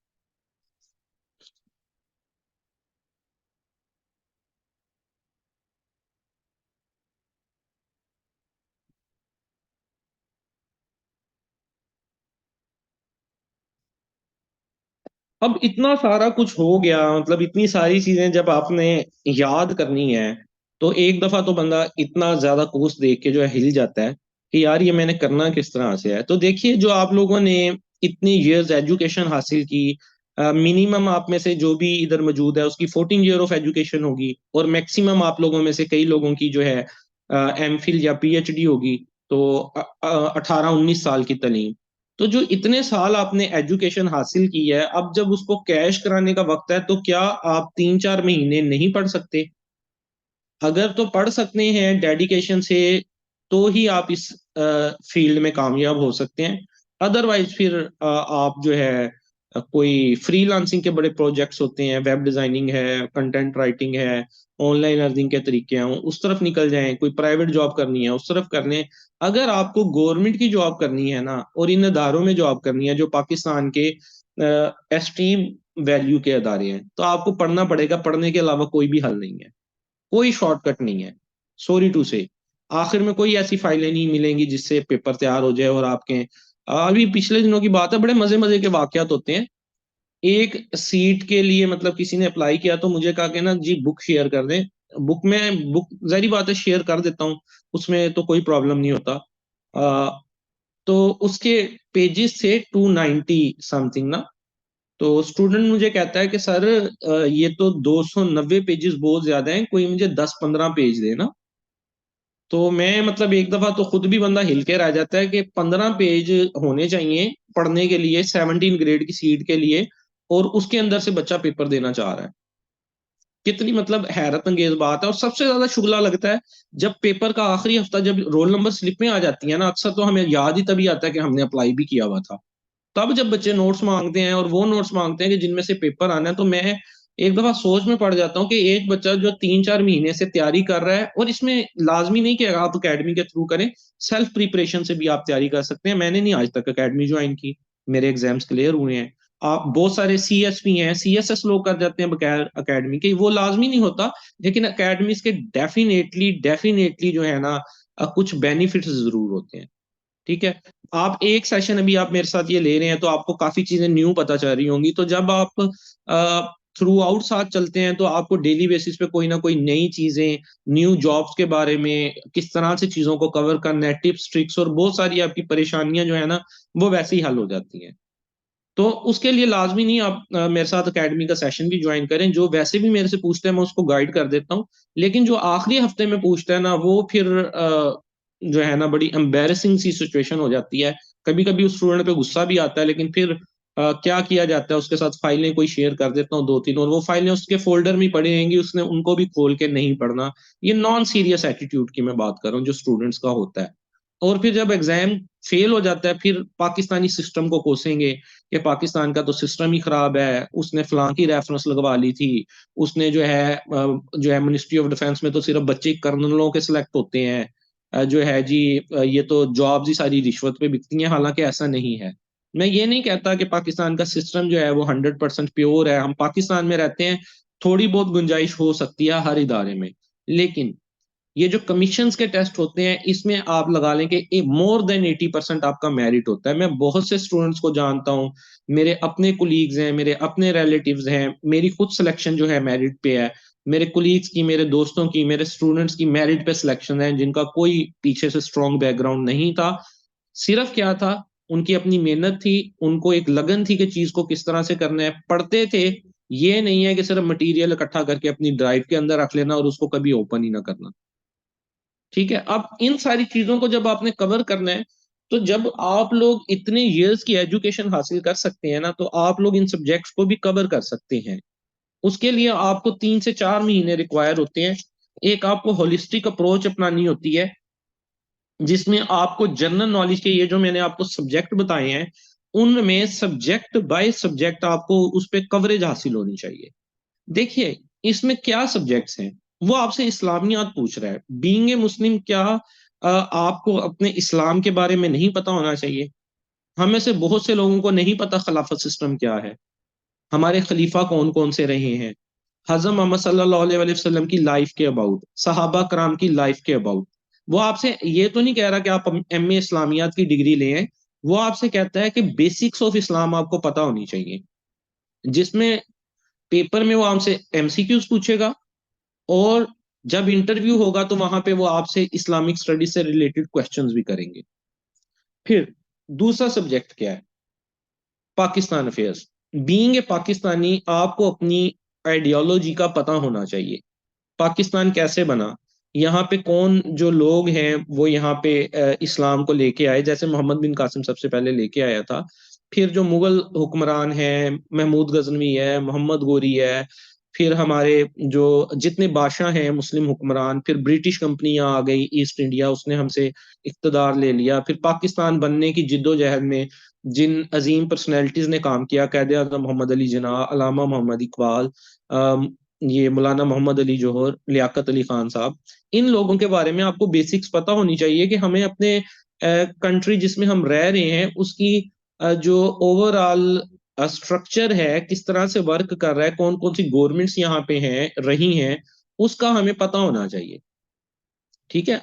अब इतना सारा कुछ हो गया, मतलब इतनी सारी चीजें जब आपने याद करनी है, तो एक दफा तो बंदा इतना ज्यादा कोर्स देख के जो है हिल जाता है कि यार ये मैंने करना किस तरह से है। तो देखिए, जो आप लोगों ने इतनी इयर्स एजुकेशन हासिल की, मिनिमम आप में से जो भी इधर मौजूद है उसकी 14 ईयर ऑफ एजुकेशन होगी, और मैक्सिमम आप लोगों में से कई लोगों की जो है एमफिल या पीएचडी होगी, तो 18-19 साल की तालीम। तो जो इतने साल आपने एजुकेशन हासिल की है, अब जब उसको कैश कराने का वक्त है, तो क्या आप 3-4 महीने नहीं पढ़ सकते? अगर तो पढ़ सकते हैं डेडिकेशन से, तो ही आप इस फील्ड में कामयाब हो सकते हैं। अदरवाइज फिर आप जो है कोई फ्रीलांसिंग के बड़े प्रोजेक्ट्स होते हैं, वेब डिजाइनिंग है, कंटेंट राइटिंग है, ऑनलाइन अर्निंग के तरीके हैं, उस तरफ निकल जाएं। कोई प्राइवेट जॉब करनी है उस तरफ कर लें। अगर आपको गवर्नमेंट की जॉब करनी है ना, और इन अदारों में जॉब करनी है जो पाकिस्तान के एस्टीम वैल्यू के अदारे हैं, तो आपको पढ़ना पड़ेगा। पढ़ने के अलावा कोई भी हल नहीं है, कोई शॉर्टकट नहीं है। सॉरी टू से, आखिर में कोई ऐसी फाइलें नहीं मिलेंगी जिससे पेपर तैयार हो जाए और आपके। अभी पिछले दिनों की बात है, बड़े मजे मजे के वाकयात होते हैं। एक सीट के लिए मतलब किसी ने अप्लाई किया, तो मुझे कहा कि ना जी बुक शेयर कर दें। बुक जारी बात है शेयर कर देता हूँ, उसमें तो कोई प्रॉब्लम नहीं होता। तो उसके पेजेस थे 290 समथिंग ना। तो स्टूडेंट मुझे कहता है कि सर ये तो 290 पेजेस बहुत ज्यादा हैं, कोई मुझे 10-15 पेज देना। तो मैं मतलब एक दफा तो खुद भी बंदा हिल के रह जाता है कि 15 पेज होने चाहिए पढ़ने के लिए 17 ग्रेड की सीट के लिए, और उसके अंदर से बच्चा पेपर देना चाह रहा है। कितनी मतलब हैरत अंगेज बात है। और सबसे ज्यादा शुगला लगता है जब पेपर का आखिरी हफ्ता, जब रोल नंबर स्लिप में आ जाती है ना, अक्सर तो हमें याद ही तभी आता है कि हमने अप्लाई भी किया हुआ था। तब जब बच्चे नोट्स मांगते हैं, और वो नोट्स मांगते हैं कि जिनमें से पेपर आना है, तो मैं एक दफा सोच में पड़ जाता हूँ कि एक बच्चा जो 3-4 महीने से तैयारी कर रहा है, और इसमें लाजमी नहीं कि आप अकेडमी के थ्रू करें, सेल्फ प्रिपरेशन से भी आप तैयारी कर सकते हैं। मैंने नहीं आज तक अकेडमी ज्वाइन की, मेरे एग्जाम्स क्लियर हुए हैं। आप बहुत सारे सीएसपी हैं, सीएसएस लोग कर जाते हैं बगैर एकेडमी के, वो लाजमी नहीं होता, लेकिन एकेडमीज के डेफिनेटली डेफिनेटली जो है ना कुछ बेनिफिट्स जरूर होते हैं। ठीक है, आप एक सेशन अभी आप मेरे साथ ये ले रहे हैं तो आपको काफी चीजें न्यू पता चल रही होंगी, तो जब आप थ्रू आउट साथ चलते हैं तो आपको डेली बेसिस पे कोई ना कोई नई चीजें, न्यू जॉब्स के बारे में, किस तरह से चीजों को कवर करना है, टिप्स ट्रिक्स, और बहुत सारी आपकी परेशानियां जो है ना वो वैसे ही हल हो जाती हैं। तो उसके लिए लाजमी नहीं आप मेरे साथ एकेडमी का सेशन भी ज्वाइन करें, जो वैसे भी मेरे से पूछते हैं मैं उसको गाइड कर देता हूँ, लेकिन जो आखिरी हफ्ते में पूछता है ना वो फिर जो है ना बड़ी एम्बेरसिंग सी सिचुएशन हो जाती है। कभी कभी उस स्टूडेंट पे गुस्सा भी आता है, लेकिन फिर क्या किया जाता है, उसके साथ फाइलें कोई शेयर कर देता हूँ दो तीन, और वो फाइलें उसके फोल्डर में पड़ी रहेंगी, उसने उनको भी खोल के नहीं पढ़ना। ये नॉन सीरियस एटीट्यूड की मैं बात कर रहा हूँ जो स्टूडेंट्स का होता है। और फिर जब एग्जाम फेल हो जाता है फिर पाकिस्तानी सिस्टम को कोसेंगे कि पाकिस्तान का तो सिस्टम ही खराब है, उसने फलां की रेफरेंस लगवा ली थी, उसने जो है मिनिस्ट्री ऑफ डिफेंस में तो सिर्फ बच्चे कर्नलों के सिलेक्ट होते हैं, जो है जी ये तो जॉब्स ही सारी रिश्वत पे बिकती हैं, हालांकि ऐसा नहीं है। मैं ये नहीं कहता कि पाकिस्तान का सिस्टम जो है वो 100% प्योर है, हम पाकिस्तान में रहते हैं, थोड़ी बहुत गुंजाइश हो सकती है हर इदारे में, लेकिन ये जो कमीशंस के टेस्ट होते हैं इसमें आप लगा लें कि मोर देन 80% आपका मेरिट होता है। मैं बहुत से स्टूडेंट्स को जानता हूँ, मेरे अपने कुलीग्स हैं, मेरे अपने रिलेटिव्स हैं, मेरी खुद सिलेक्शन जो है मेरिट पे है, मेरे कुलीग्स की, मेरे दोस्तों की, मेरे स्टूडेंट्स की मेरिट पे सिलेक्शन है, जिनका कोई पीछे से स्ट्रॉन्ग बैकग्राउंड नहीं था। सिर्फ क्या था, उनकी अपनी मेहनत थी, उनको एक लगन थी कि चीज को किस तरह से करना है, पढ़ते थे। ये नहीं है कि सिर्फ मटेरियल इकट्ठा करके अपनी ड्राइव के अंदर रख लेना और उसको कभी ओपन ही ना करना। ठीक है, अब इन सारी चीजों को जब आपने कवर करना है, तो जब आप लोग इतने इयर्स की एजुकेशन हासिल कर सकते हैं ना, तो आप लोग इन सब्जेक्ट्स को भी कवर कर सकते हैं। उसके लिए आपको 3 से 4 महीने रिक्वायर होते हैं। एक आपको होलिस्टिक अप्रोच अपनानी होती है, जिसमें आपको जनरल नॉलेज के ये जो मैंने आपको सब्जेक्ट बताए हैं, उनमें सब्जेक्ट बाय सब्जेक्ट आपको उस पर कवरेज हासिल होनी चाहिए। देखिए, इसमें क्या सब्जेक्ट्स हैं, वो आपसे इस्लामियात पूछ रहा है, बीइंग ए मुस्लिम, क्या आपको अपने इस्लाम के बारे में नहीं पता होना चाहिए? हम में से बहुत से लोगों को नहीं पता खिलाफत सिस्टम क्या है, हमारे खलीफा कौन कौन से रहे हैं, हजरत मोहम्मद सल्लल्लाहु अलैहि वसल्लम की लाइफ के अबाउट, सहाबा कराम की लाइफ के अबाउट। वो आपसे ये तो नहीं कह रहा कि आप एमए इस्लामियात की डिग्री लें, वो आपसे कहता है कि बेसिक्स ऑफ इस्लाम आपको पता होनी चाहिए, जिसमें पेपर में वो आपसे एमसीक्यूज पूछेगा, और जब इंटरव्यू होगा तो वहां पे वो आपसे इस्लामिक स्टडीज से रिलेटेड क्वेश्चंस भी करेंगे। फिर दूसरा सब्जेक्ट क्या है? Pakistan affairs. Being a Pakistani, आपको अपनी आइडियोलॉजी का पता होना चाहिए। पाकिस्तान कैसे बना, यहाँ पे कौन जो लोग हैं वो यहाँ पे इस्लाम को लेके आए, जैसे मोहम्मद बिन कासिम सबसे पहले लेके आया था, फिर जो मुगल हुक्मरान हैं, महमूद गजनवी है, मोहम्मद गोरी है, फिर हमारे जो जितने बादशाह हैं मुस्लिम हुक्मरान, फिर ब्रिटिश कंपनियां आ गई ईस्ट इंडिया, उसने हमसे इक्तदार ले लिया, फिर पाकिस्तान बनने की जिद्दोजहद में जिन अजीम पर्सनैलिटीज ने काम किया, कैद आजम मोहम्मद अली जिन्ना, अलामा मोहम्मद इकबाल, ये मौलाना मोहम्मद अली जौहर, लियाकत अली खान साहब, इन लोगों के बारे में आपको बेसिक्स पता होनी चाहिए कि हमें अपने कंट्री जिसमें हम रह रहे हैं उसकी जो ओवरऑल स्ट्रक्चर है, किस तरह से वर्क कर रहा है, कौन कौन सी गवर्नमेंट्स यहाँ पे हैं रही हैं, उसका हमें पता होना चाहिए। ठीक है,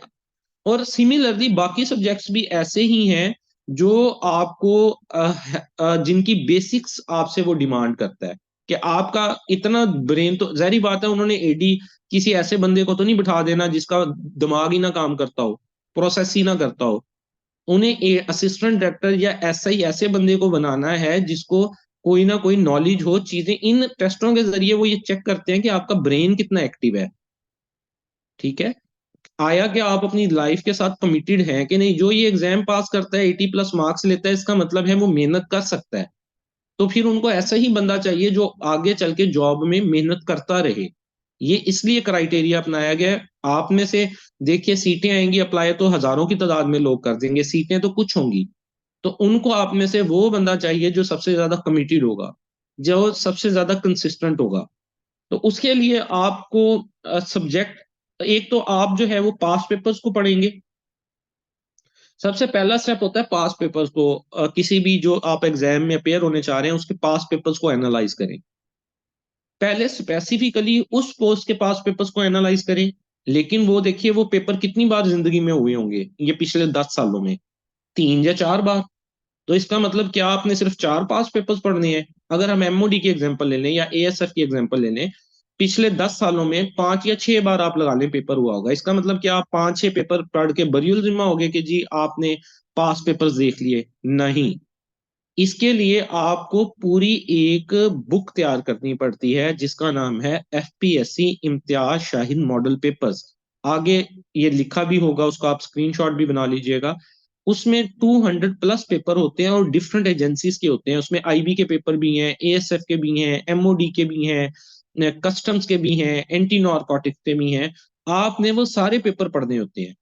और सिमिलरली बाकी सब्जेक्ट्स भी ऐसे ही हैं जो आपको जिनकी बेसिक्स आपसे वो डिमांड करता है कि आपका इतना ब्रेन, तो जाहिर बात है उन्होंने एडी किसी ऐसे बंदे को तो नहीं बिठा देना जिसका दिमाग ही ना काम करता हो, प्रोसेस ही ना करता हो। उन्हें असिस्टेंट डायरेक्टर या ऐसा ही ऐसे बंदे को बनाना है जिसको कोई ना कोई नॉलेज हो चीजें, इन टेस्टों के जरिए वो ये चेक करते हैं कि आपका ब्रेन कितना एक्टिव है। ठीक है, आया कि आप अपनी लाइफ के साथ कमिटेड हैं कि नहीं, जो ये एग्जाम पास करता है 80+ मार्क्स लेता है, इसका मतलब है वो मेहनत कर सकता है। तो फिर उनको ऐसा ही बंदा चाहिए जो आगे चल के जॉब में मेहनत करता रहे। ये इसलिए क्राइटेरिया अपनाया गया है। आप में से देखिए सीटें आएंगी अप्लाई तो हजारों की तादाद में लोग कर देंगे, सीटें तो कुछ होंगी, तो उनको आप में से वो बंदा चाहिए जो सबसे ज्यादा कमिटेड होगा, जो सबसे ज्यादा कंसिस्टेंट होगा। तो उसके लिए आपको सब्जेक्ट, एक तो आप जो है वो पास्ट पेपर्स को पढ़ेंगे, सबसे पहला स्टेप होता है पास पेपर्स को, किसी भी जो आप एग्जाम में अपेयर होने चाह रहे हैं उसके पास पेपर्स को एनालाइज करें। पहले स्पेसिफिकली उस पोस्ट के पास पेपर्स को एनालाइज करें, लेकिन वो देखिए वो पेपर कितनी बार जिंदगी में हुए होंगे ये पिछले 10 सालों में, 3 या 4 बार। तो इसका मतलब क्या आपने सिर्फ 4 पास पेपर्स पढ़ने हैं? अगर हम एमओडी की एग्जांपल ले लें या एएसएफ की एग्जांपल ले लें, पिछले 10 सालों में 5 या 6 बार आप लगा लें पेपर हुआ होगा। इसका मतलब क्या आप 5 6 पेपर पढ़ के बरियल जिम्मा हो गए कि जी आपने पास पेपर्स देख लिए? नहीं। इसके लिए आपको पूरी एक बुक तैयार करनी पड़ती है जिसका नाम है FPSC Imtiaz Shaheen model papers. आगे ये लिखा भी होगा, उसका आप स्क्रीनशॉट भी बना लीजिएगा। उसमें 200 प्लस पेपर होते हैं और डिफरेंट एजेंसीज के होते हैं। उसमें आईबी के पेपर भी हैं, एएसएफ के भी हैं, एमओडी के भी हैं, कस्टम्स के भी हैं, एंटी नारकोटिक्स के भी हैं। आपने वो सारे पेपर पढ़ने होते हैं।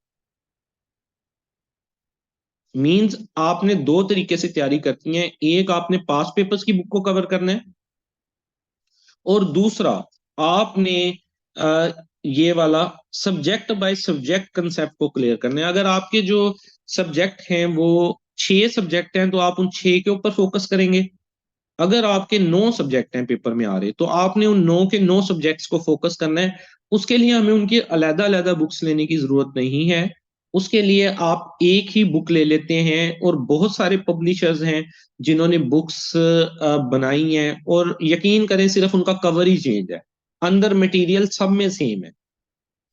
मींस आपने दो तरीके से तैयारी करनी है, एक आपने पास पेपर्स की बुक को कवर करना है, और दूसरा आपने ये वाला सब्जेक्ट बाय सब्जेक्ट कंसेप्ट को क्लियर करना है। अगर आपके जो सब्जेक्ट हैं वो 6 सब्जेक्ट हैं तो आप उन 6 के ऊपर फोकस करेंगे। अगर आपके 9 सब्जेक्ट हैं पेपर में आ रहे तो आपने उन 9 के 9 सब्जेक्ट्स को फोकस करना है। उसके लिए हमें उनकी अलग अलग बुक्स लेने की जरूरत नहीं है। उसके लिए आप एक ही बुक ले लेते हैं, और बहुत सारे पब्लिशर्स हैं जिन्होंने बुक्स बनाई हैं, और यकीन करें सिर्फ उनका कवर ही चेंज है, अंदर मटेरियल सब में सेम है।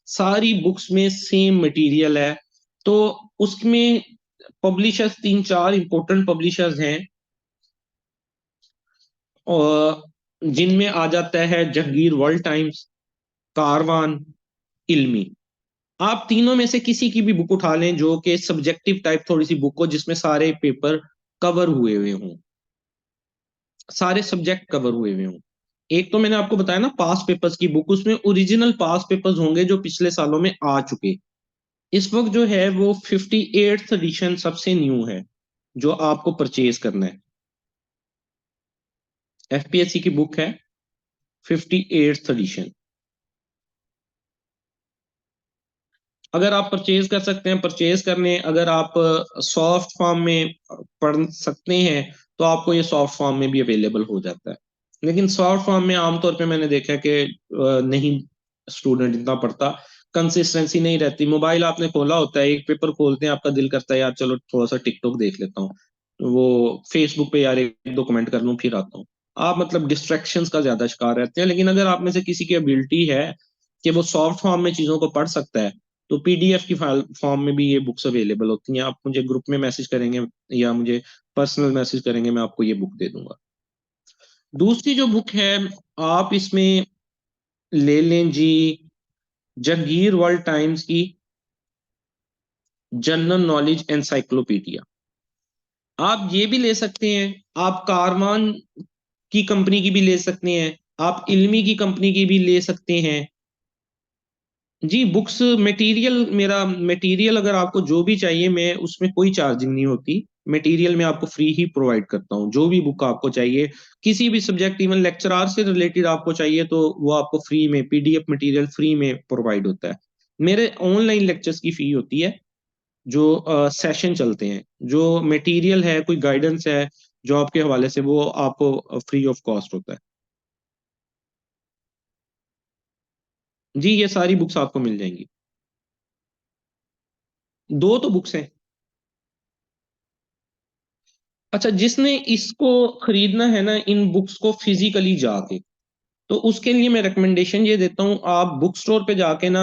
सारी बुक्स में सेम मटेरियल है। तो उसमें पब्लिशर्स 3 4 इंपॉर्टेंट पब्लिशर्स हैं, और जिनमें आ जाता है जहांगीर वर्ल्ड टाइम्स, कारवान, इल्मी। आप तीनों में से किसी की भी बुक उठा लें जो कि सब्जेक्टिव टाइप थोड़ी सी बुक हो, जिसमें सारे पेपर कवर हुए हुए हों, सारे सब्जेक्ट कवर हुए हुए हों। एक तो मैंने आपको बताया ना पास पेपर्स की बुक, उसमें ओरिजिनल पास पेपर्स होंगे जो पिछले सालों में आ चुके। इस वक्त जो है वो 58th एडिशन सबसे न्यू है जो आपको परचेज करना है। एफपीएससी की बुक है 58th एडिशन। अगर आप परचेज कर सकते हैं परचेज करने, अगर आप सॉफ्ट फॉर्म में पढ़ सकते हैं तो आपको ये सॉफ्ट फॉर्म में भी अवेलेबल हो जाता है। लेकिन सॉफ्ट फॉर्म में आमतौर पे मैंने देखा है कि नहीं स्टूडेंट इतना पढ़ता, कंसिस्टेंसी नहीं रहती। मोबाइल आपने खोला होता है, एक पेपर खोलते हैं, आपका दिल करता है यार चलो थोड़ा सा टिकटॉक देख लेता हूँ, वो फेसबुक पे यार एक दो कमेंट कर लूँ फिर आता हूँ। आप मतलब डिस्ट्रैक्शंस का ज्यादा शिकार रहते हैं। लेकिन अगर आप में से किसी की एबिलिटी है कि वो सॉफ्ट फॉर्म में चीजों को पढ़ सकता है, तो पीडीएफ की फाइल फॉर्म में भी ये बुक्स अवेलेबल होती हैं। आप मुझे ग्रुप में मैसेज करेंगे या मुझे पर्सनल मैसेज करेंगे, मैं आपको ये बुक दे दूंगा। दूसरी जो बुक है आप इसमें ले लें जी, जहांगीर वर्ल्ड टाइम्स की जनरल नॉलेज एनसाइक्लोपीडिया। आप ये भी ले सकते हैं, आप कारवान की कंपनी की भी ले सकते हैं, आप इल्मी की कंपनी की भी ले सकते हैं। जी बुक्स मटेरियल, मेरा मटेरियल अगर आपको जो भी चाहिए मैं उसमें कोई चार्जिंग नहीं होती। मटेरियल मैं आपको फ्री ही प्रोवाइड करता हूँ। जो भी बुक आपको चाहिए किसी भी सब्जेक्ट, इवन लेक्चरार से रिलेटेड आपको चाहिए तो वो आपको फ्री में पीडीएफ मटेरियल फ्री में प्रोवाइड होता है। मेरे ऑनलाइन लेक्चर्स की फी होती है जो सेशन चलते हैं। जो मटेरियल है कोई गाइडेंस है जो आपके हवाले से, वो आपको फ्री ऑफ कॉस्ट होता है। जी ये सारी बुक्स आपको मिल जाएंगी। दो तो बुक्स हैं। अच्छा, जिसने इसको खरीदना है ना इन बुक्स को फिजिकली जाके, तो उसके लिए मैं रिकमेंडेशन ये देता हूँ आप बुक स्टोर पे जाके ना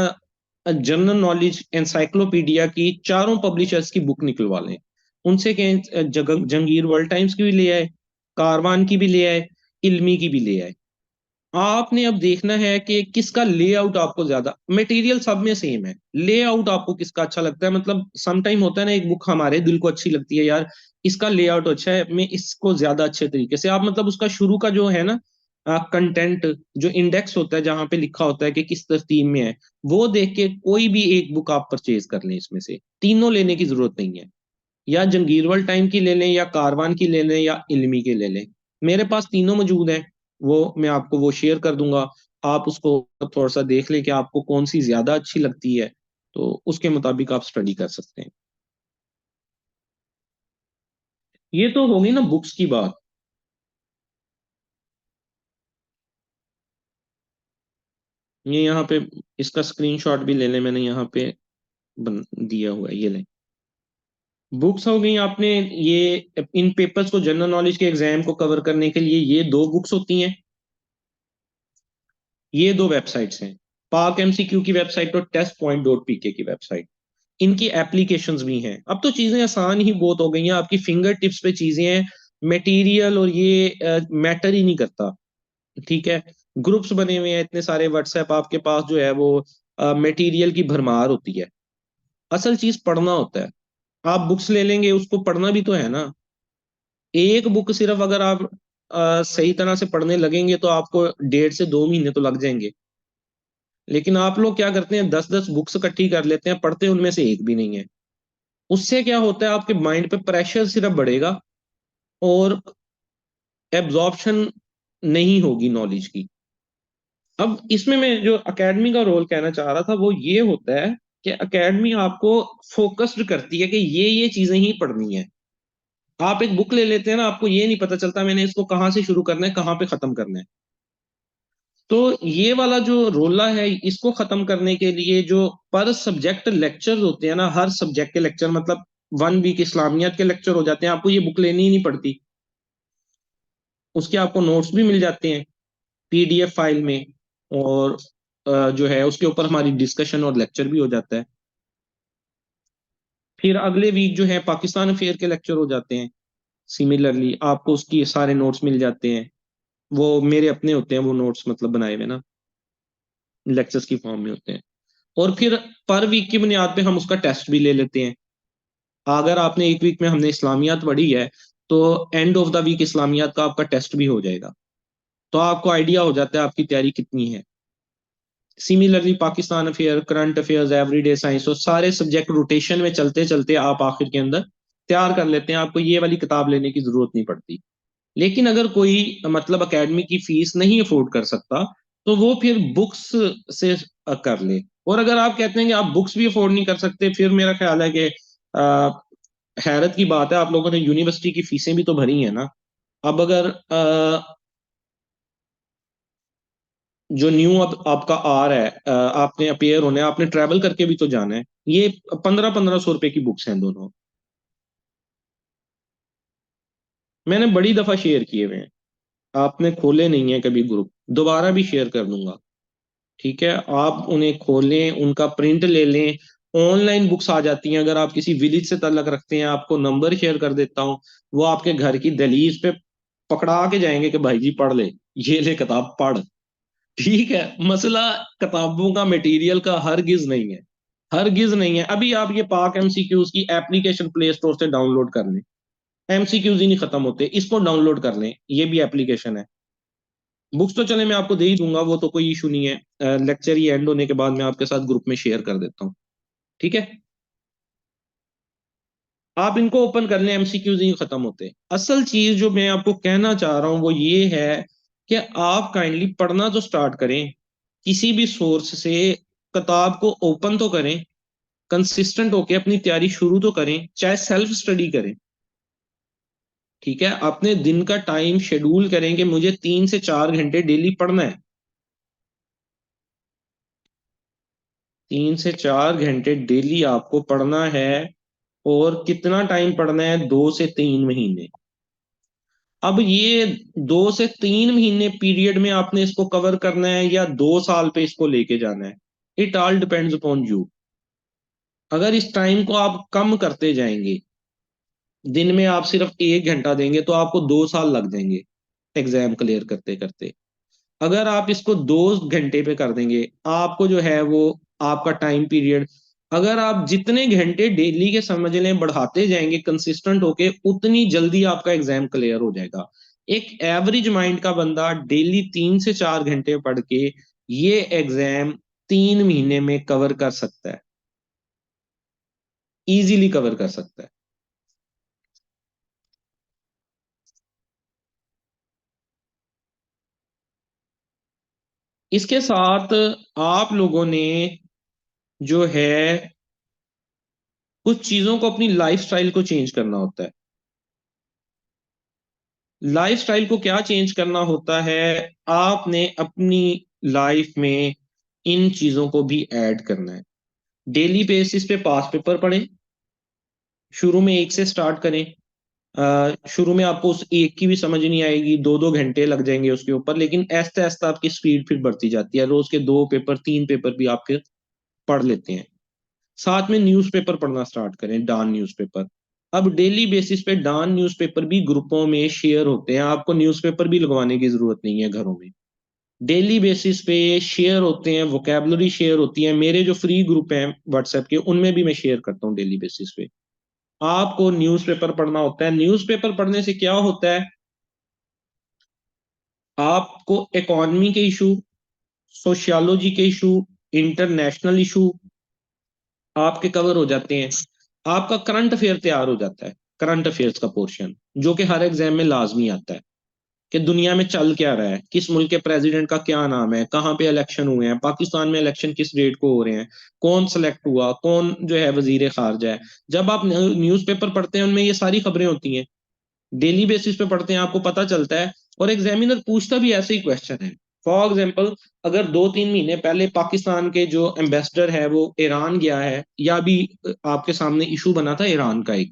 जनरल नॉलेज एनसाइक्लोपीडिया की चारों पब्लिशर्स की बुक निकलवा लें। उनसे कहें जंगीर वर्ल्ड टाइम्स की भी ले आए, कारवान की भी ले आए, इल्मी की भी ले आए। आपने अब देखना है कि किसका लेआउट आपको ज्यादा, मटेरियल सब में सेम है, लेआउट आपको किसका अच्छा लगता है। मतलब सम टाइम होता है ना एक बुक हमारे दिल को अच्छी लगती है, यार इसका लेआउट अच्छा है, मैं इसको ज्यादा अच्छे तरीके से, आप मतलब उसका शुरू का जो है ना कंटेंट, जो इंडेक्स होता है जहां पे लिखा होता है कि किस तरतीब में है, वो देख के कोई भी एक बुक आप परचेज कर लें। इसमें से तीनों लेने की जरूरत नहीं है, या जंगीरवल टाइम की ले लें, या कारवान की ले लें, या इल्मी के ले लें। मेरे पास तीनों मौजूद हैं, वो मैं आपको वो शेयर कर दूंगा। आप उसको थोड़ा सा देख लें कि आपको कौन सी ज्यादा अच्छी लगती है, तो उसके मुताबिक आप स्टडी कर सकते हैं। ये तो होगी ना बुक्स की बात। ये यहाँ पे इसका स्क्रीनशॉट भी ले ले, मैंने यहाँ पे दिया हुआ है, ये ले। बुक्स हो गई आपने, ये इन पेपर्स को जनरल नॉलेज के एग्जाम को कवर करने के लिए ये दो बुक्स होती हैं। ये दो वेबसाइट्स हैं, पाक एमसीक्यू की वेबसाइट और टेस्ट पॉइंट डॉट पीके की वेबसाइट। इनकी एप्लीकेशंस भी हैं। अब तो चीजें आसान ही बहुत हो गई हैं, आपकी फिंगर टिप्स पे चीजें हैं। मटेरियल और ये मैटर ही नहीं करता। ठीक है, ग्रुप्स बने हुए हैं इतने सारे, व्हाट्सएप आपके पास जो है वो मटेरियल की भरमार होती है। असल चीज पढ़ना होता है। आप बुक्स ले लेंगे, उसको पढ़ना भी तो है ना। एक बुक सिर्फ अगर आप सही तरह से पढ़ने लगेंगे तो आपको 1.5 से 2 महीने तो लग जाएंगे। लेकिन आप लोग क्या करते हैं, 10-10 बुक्स इकट्ठी कर लेते हैं, पढ़ते उनमें से एक भी नहीं है। उससे क्या होता है, आपके माइंड पे प्रेशर सिर्फ बढ़ेगा और एब्जॉर्प्शन नहीं होगी नॉलेज की। अब इसमें मैं जो एकेडमी का रोल कहना चाह रहा था वो ये होता है कि एकेडमी आपको फोकस्ड करती है कि ये चीजें ही पढ़नी है। आप एक बुक ले लेते हैं ना, आपको ये नहीं पता चलता मैंने इसको कहाँ से शुरू करना है, कहाँ पे खत्म करना है। तो ये वाला जो रोला है, इसको खत्म करने के लिए जो पर सब्जेक्ट लेक्चर होते हैं ना, हर सब्जेक्ट के लेक्चर, मतलब 1 वीक इस्लामियात के लेक्चर हो जाते हैं, आपको ये बुक लेनी ही नहीं पड़ती। उसके आपको नोट्स भी मिल जाते हैं पीडीएफ फाइल में। और जो है उसके ऊपर हमारी डिस्कशन और लेक्चर भी हो जाता है। फिर अगले वीक जो है पाकिस्तान अफेयर के लेक्चर हो जाते हैं। सिमिलरली आपको उसकी सारे नोट्स मिल जाते हैं। वो मेरे अपने होते हैं वो नोट्स, मतलब बनाए हुए ना, लेक्चर्स की फॉर्म में होते हैं। और फिर पर वीक की बुनियाद पे हम उसका टेस्ट भी ले लेते हैं। अगर आपने एक वीक में हमने इस्लामियात पढ़ी है तो एंड ऑफ द वीक इस्लामियात का आपका टेस्ट भी हो जाएगा। तो आपको आइडिया हो जाता है आपकी तैयारी कितनी है। Similarly Pakistan affair, current affairs, everyday science और सारे सब्जेक्ट रोटेशन में चलते चलते आप आखिर के अंदर तैयार कर लेते हैं। आपको ये वाली किताब लेने की जरूरत नहीं पड़ती। लेकिन अगर कोई मतलब एकेडमी की फीस नहीं अफोर्ड कर सकता तो वो फिर बुक्स से कर ले। और अगर आप कहते हैं कि आप बुक्स भी अफोर्ड नहीं कर सकते, फिर मेरा ख्याल है कि हैरत की बात है, आप लोगों ने यूनिवर्सिटी की फीसें भी तो भरी हैं ना। अब अगर जो न्यू अब आपका आ रहा है, आपने अपेयर होना है, आपने ट्रैवल करके भी तो जाना है। ये 1500-1500 रुपए की बुक्स हैं दोनों। मैंने बड़ी दफा शेयर किए हुए हैं, आपने खोले नहीं है कभी ग्रुप, दोबारा भी शेयर कर दूंगा। ठीक है, आप उन्हें खोलें, उनका प्रिंट ले लें। ऑनलाइन बुक्स आ जाती हैं, अगर आप किसी विलेज से तल्लक रखते हैं, आपको नंबर शेयर कर देता हूँ। वो आपके घर की दहलीज पे पकड़ा के जाएंगे कि भाई जी पढ़ ले, ये ले किताब पढ़। ठीक है, मसला किताबों का, मटेरियल का हरगिज नहीं है। हरगिज नहीं है। अभी आप ये पाक एमसीक्यूज की एप्लीकेशन प्ले स्टोर से डाउनलोड कर लें। एमसीक्यूज ही नहीं खत्म होते, इसको डाउनलोड कर लें, ये भी एप्लीकेशन है। बुक्स तो चले मैं आपको दे ही दूंगा, वो तो कोई इशू नहीं है। लेक्चर ही एंड होने के बाद मैं आपके साथ ग्रुप में शेयर कर देता हूँ। ठीक है, आप इनको ओपन कर लें, एमसीक्यूज नहीं खत्म होते। असल चीज जो मैं आपको कहना चाह रहा हूँ वो ये है कि आप काइंडली पढ़ना तो स्टार्ट करें, किसी भी सोर्स से किताब को ओपन तो करें, कंसिस्टेंट होके अपनी तैयारी शुरू तो करें, चाहे सेल्फ स्टडी करें। ठीक है, अपने दिन का टाइम शेड्यूल करें कि मुझे 3 से 4 घंटे डेली पढ़ना है। 3 से 4 घंटे डेली आपको पढ़ना है। और कितना टाइम पढ़ना है, 2 से 3 महीने। अब ये 2 से 3 महीने पीरियड में आपने इसको कवर करना है या 2 साल पे इसको लेके जाना है, it all depends upon you. अगर इस टाइम को आप कम करते जाएंगे, दिन में आप सिर्फ 1 घंटा देंगे तो आपको 2 साल लग जाएंगे एग्जाम क्लियर करते करते। अगर आप इसको 2 घंटे पे कर देंगे, आपको जो है वो आपका टाइम पीरियड, अगर आप जितने घंटे डेली के समझ लें बढ़ाते जाएंगे कंसिस्टेंट होके, उतनी जल्दी आपका एग्जाम क्लियर हो जाएगा। एक एवरेज माइंड का बंदा डेली 3 से 4 घंटे पढ़ के ये एग्जाम 3 महीने में कवर कर सकता है, इजीली कवर कर सकता है। इसके साथ आप लोगों ने जो है कुछ चीजों को अपनी लाइफस्टाइल को चेंज करना होता है। लाइफस्टाइल को क्या चेंज करना होता है, आपने अपनी लाइफ में इन चीजों को भी ऐड करना है। डेली बेसिस पे पास पेपर पढ़ें, शुरू में एक से स्टार्ट करें। शुरू में आपको उस एक की भी समझ नहीं आएगी, 2-2 घंटे लग जाएंगे उसके ऊपर, लेकिन ऐसे ऐसे आपकी स्पीड फिर बढ़ती जाती है, रोज के 2 पेपर 3 पेपर भी आपके पढ़ लेते हैं। साथ में न्यूज़पेपर पढ़ना स्टार्ट करें, डॉन न्यूज़पेपर। अब डेली बेसिस पे डॉन न्यूज़पेपर भी ग्रुपों में शेयर होते हैं, आपको न्यूज़पेपर भी लगवाने की जरूरत नहीं है घरों में। डेली बेसिस पे शेयर होते हैं, वोकेबलरी शेयर होती है, मेरे जो फ्री ग्रुप हैं व्हाट्सएप के उनमें भी मैं शेयर करता हूँ डेली बेसिस पे। आपको न्यूज़पेपर पढ़ना होता है। न्यूज़पेपर पढ़ने से क्या होता है, आपको इकोनॉमी के इशू, सोशियोलॉजी के इशू, इंटरनेशनल इशू आपके कवर हो जाते हैं। आपका करंट अफेयर तैयार हो जाता है, करंट अफेयर्स का पोर्शन, जो कि हर एग्जाम में लाजमी आता है कि दुनिया में चल क्या रहा है, किस मुल्क के प्रेसिडेंट का क्या नाम है, कहाँ पे इलेक्शन हुए हैं, पाकिस्तान में इलेक्शन किस डेट को हो रहे हैं, कौन सेलेक्ट हुआ, कौन जो है वजीर खारजा है। जब आप न्यूज़पेपर पढ़ते हैं उनमें ये सारी खबरें होती हैं, डेली बेसिस पे पढ़ते हैं, आपको पता चलता है। और एग्जामिनर पूछता भी ऐसे ही क्वेश्चन है। फॉर एग्जाम्पल, अगर 2-3 महीने पहले पाकिस्तान के जो एम्बेसडर है वो ईरान गया है, या भी आपके सामने इशू बना था ईरान का, एक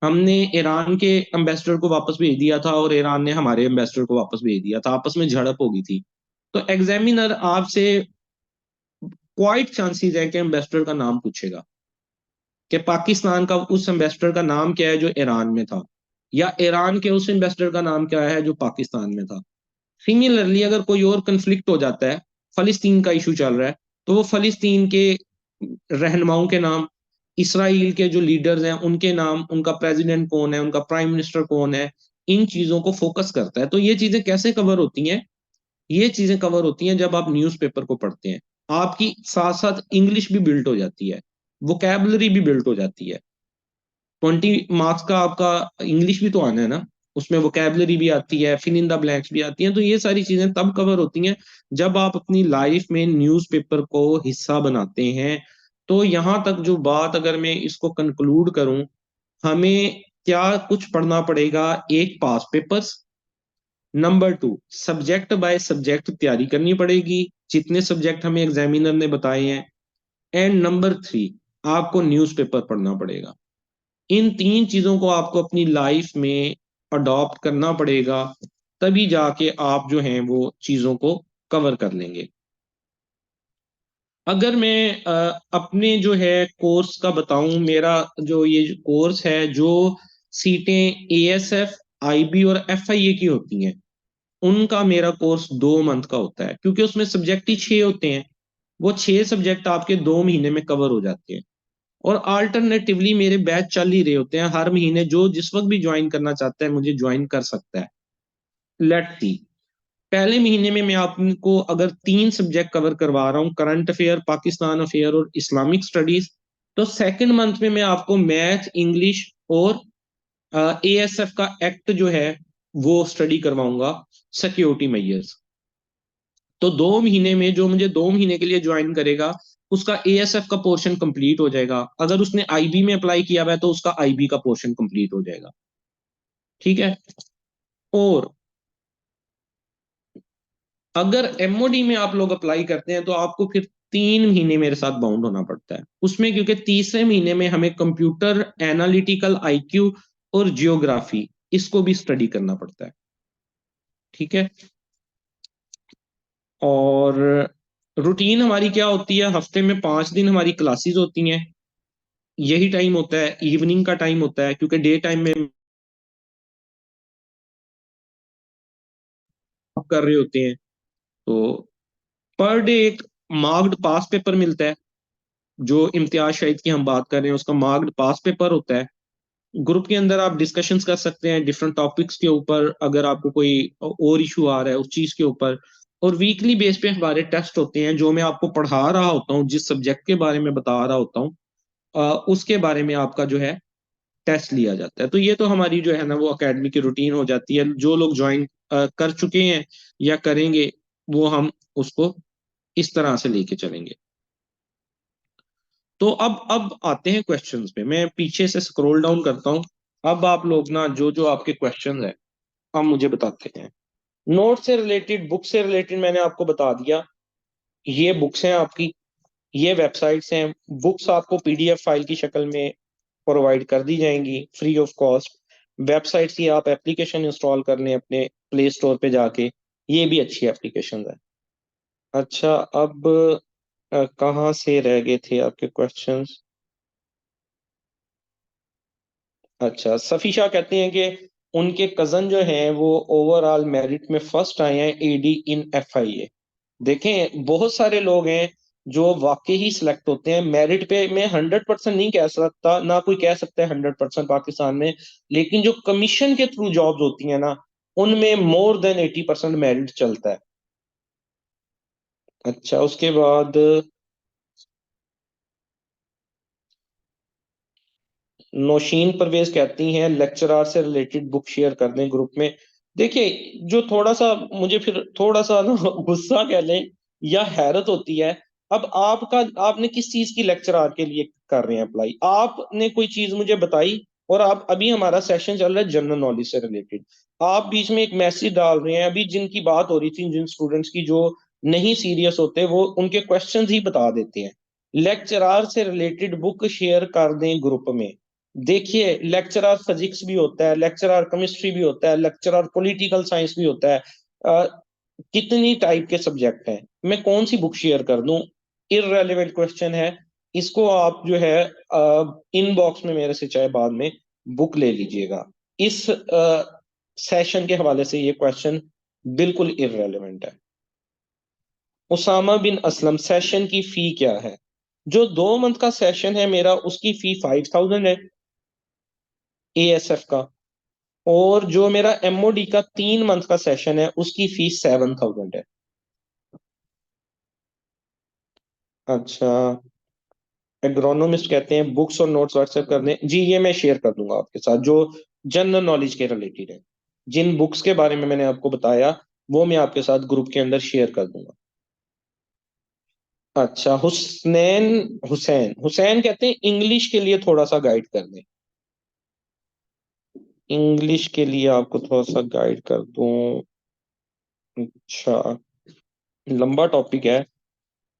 हमने ईरान के एम्बेसडर को वापस भेज दिया था और ईरान ने हमारे एम्बेसडर को वापस भेज दिया था, आपस में झड़प हो गई थी। तो एग्जामिनर आपसे क्वाइट चांसेस है कि एम्बेसडर का नाम पूछेगा कि पाकिस्तान का उस एम्बेसडर का नाम क्या है जो ईरान में था, या ईरान के उस एम्बेसडर का नाम क्या है जो पाकिस्तान में था। सिमिलरली अगर कोई और कंफ्लिक्ट हो जाता है, फलस्तीन का इशू चल रहा है, तो वो फलस्तीन के रहनुमाओं के नाम, इसराइल के जो लीडर्स हैं उनके नाम, उनका प्रेसिडेंट कौन है, उनका प्राइम मिनिस्टर कौन है, इन चीजों को फोकस करता है। तो ये चीजें कैसे कवर होती हैं, ये चीजें कवर होती हैं जब आप न्यूज़पेपर को पढ़ते हैं। आपकी साथ साथ इंग्लिश भी बिल्ड हो जाती है, वोकेबलरी भी बिल्ड हो जाती है। 20 मार्क्स का आपका इंग्लिश भी तो आना है ना, उसमें वोकेबलरी भी आती है, फिल इन द ब्लैंक्स भी आती हैं। तो ये सारी चीजें तब कवर होती हैं जब आप अपनी लाइफ में न्यूज़पेपर को हिस्सा बनाते हैं। तो यहां तक जो बात, अगर मैं इसको कंक्लूड करूं, हमें क्या कुछ पढ़ना पड़ेगा। एक, past papers. Number 2, subject by subject तैयारी करनी पड़ेगी, जितने सब्जेक्ट हमें एग्जामिनर ने बताए हैं। एंड नंबर 3, आपको न्यूज़पेपर पढ़ना पड़ेगा। इन 3 चीजों को आपको अपनी लाइफ में अडॉप्ट करना पड़ेगा, तभी जाके आप जो हैं वो चीजों को कवर कर लेंगे। अगर मैं अपने जो है कोर्स का बताऊं, मेरा जो ये कोर्स है, जो सीटें एएसएफ, आईबी और एफआईए की होती हैं, उनका मेरा कोर्स 2 मंथ का होता है, क्योंकि उसमें सब्जेक्ट ही 6 होते हैं। वो 6 सब्जेक्ट आपके 2 महीने में कवर हो जाते हैं। और अल्टरनेटिवली मेरे बैच चल ही रहे होते हैं हर महीने, जो जिस वक्त भी ज्वाइन करना चाहता है मुझे ज्वाइन कर सकता है। लेट्स सी, पहले महीने में मैं आपको अगर 3 सब्जेक्ट कवर करवा रहा हूँ, करंट अफेयर, पाकिस्तान अफेयर और इस्लामिक स्टडीज, तो सेकंड मंथ में मैं आपको मैथ, इंग्लिश और एएसएफ का एक्ट जो है वो स्टडी करवाऊंगा, सिक्योरिटी मेजर्स। तो 2 महीने में जो मुझे 2 महीने के लिए ज्वाइन करेगा, उसका एएसएफ का पोर्शन कंप्लीट हो जाएगा। अगर उसने आईबी में अप्लाई किया हुआ है तो उसका आईबी का पोर्शन कंप्लीट हो जाएगा। ठीक है। और अगर एमओडी में आप लोग अप्लाई करते हैं तो आपको फिर 3 महीने मेरे साथ बाउंड होना पड़ता है उसमें, क्योंकि तीसरे महीने में हमें कंप्यूटर एनालिटिकल आईक्यू और जियोग्राफी, इसको भी स्टडी करना पड़ता है। ठीक है। और रूटीन हमारी क्या होती है, हफ्ते में 5 दिन हमारी क्लासेस होती हैं। यही टाइम होता है, इवनिंग का टाइम होता है, क्योंकि डे टाइम में आप कर रहे होते हैं। तो पर डे एक मार्क्ड पास पेपर मिलता है। जो इम्तियाज शहीद की हम बात कर रहे हैं उसका मार्क्ड पास पेपर होता है। ग्रुप के अंदर आप डिस्कशंस कर सकते हैं डिफरेंट टॉपिक्स के ऊपर, अगर आपको कोई और इशू आ रहा है उस चीज के ऊपर। और वीकली बेस पे हमारे टेस्ट होते हैं, जो मैं आपको पढ़ा रहा होता हूँ, जिस सब्जेक्ट के बारे में बता रहा होता हूँ उसके बारे में आपका जो है टेस्ट लिया जाता है। तो ये तो हमारी जो है ना वो अकेडमी की रूटीन हो जाती है। जो लोग ज्वाइन कर चुके हैं या करेंगे, वो हम उसको इस तरह से लेके चलेंगे। तो अब आते हैं क्वेश्चंस पे। मैं पीछे से स्क्रॉल डाउन करता हूँ। अब आप लोग ना जो जो आपके क्वेश्चंस है आप मुझे बताते हैं। नोट से रिलेटेड, बुक से रिलेटेड मैंने आपको बता दिया। ये बुक्स हैं आपकी, ये वेबसाइट्स हैं। बुक्स आपको पीडीएफ फाइल की शक्ल में प्रोवाइड कर दी जाएंगी फ्री ऑफ कॉस्ट। वेबसाइट्स की आप एप्लीकेशन इंस्टॉल कर लें अपने प्ले स्टोर पे जाके, ये भी अच्छी एप्लीकेशन है। अच्छा, अब कहाँ से रह गए थे आपके क्वेश्चंस? अच्छा, सफीशा कहती हैं कि उनके कजन जो हैं वो ओवरऑल मेरिट में फर्स्ट आए हैं एडी इन एफआईए। देखें, बहुत सारे लोग हैं जो वाकई ही सिलेक्ट होते हैं मेरिट पे। मैं 100% नहीं कह सकता, ना कोई कह सकता है 100% पाकिस्तान में, लेकिन जो कमीशन के थ्रू जॉब्स होती हैं ना, उनमें मोर देन 80% मेरिट चलता है। अच्छा, उसके बाद नौशीन परवेज कहती हैं लेक्चरर से रिलेटेड बुक शेयर कर दें ग्रुप में। देखिए, जो थोड़ा सा मुझे फिर थोड़ा सा ना गुस्सा कह लें या हैरत होती है, अब आपका, आपने किस चीज की लेक्चरर के लिए कर रहे हैं अप्लाई? आपने कोई चीज मुझे बताई, और आप अभी, हमारा सेशन चल रहा है जनरल नॉलेज से रिलेटेड, आप बीच में एक मैसेज डाल रहे हैं। अभी जिनकी बात हो रही थी, जिन स्टूडेंट्स की जो नहीं सीरियस होते, वो उनके क्वेश्चंस ही बता देते हैं। लेक्चरर से रिलेटेड बुक शेयर कर दें ग्रुप में। देखिए, लेक्चरर फिजिक्स भी होता है, लेक्चरर केमिस्ट्री भी होता है, लेक्चरर पॉलिटिकल साइंस भी होता है। अ, कितनी टाइप के सब्जेक्ट हैं, मैं कौन सी बुक शेयर कर दूं? इररेलेवेंट क्वेश्चन है। इसको आप जो है इनबॉक्स में मेरे से चाहे बाद में बुक ले लीजिएगा। इस सेशन के हवाले से ये क्वेश्चन बिल्कुल इररेलेवेंट है। उसामा बिन असलम, सेशन की फी क्या है? जो 2 मंथ का सेशन है मेरा, उसकी फी 5000 है एएसएफ का। और जो मेरा एमओडी का 3 मंथ का सेशन है, उसकी फीस 7000 है। अच्छा, एग्रोनॉमिस्ट कहते हैं बुक्स और नोट्स व्हाट्सएप कर दें। जी, ये मैं शेयर कर दूंगा आपके साथ, जो जनरल नॉलेज के रिलेटेड है। जिन बुक्स के बारे में मैंने आपको बताया, वो मैं आपके साथ ग्रुप के अंदर शेयर कर दूंगा। अच्छा, हुसनैन, हुसैन हुसैन कहते हैं इंग्लिश के लिए थोड़ा सा गाइड कर दें। इंग्लिश के लिए आपको थोड़ा सा गाइड कर दूं? अच्छा, लंबा टॉपिक है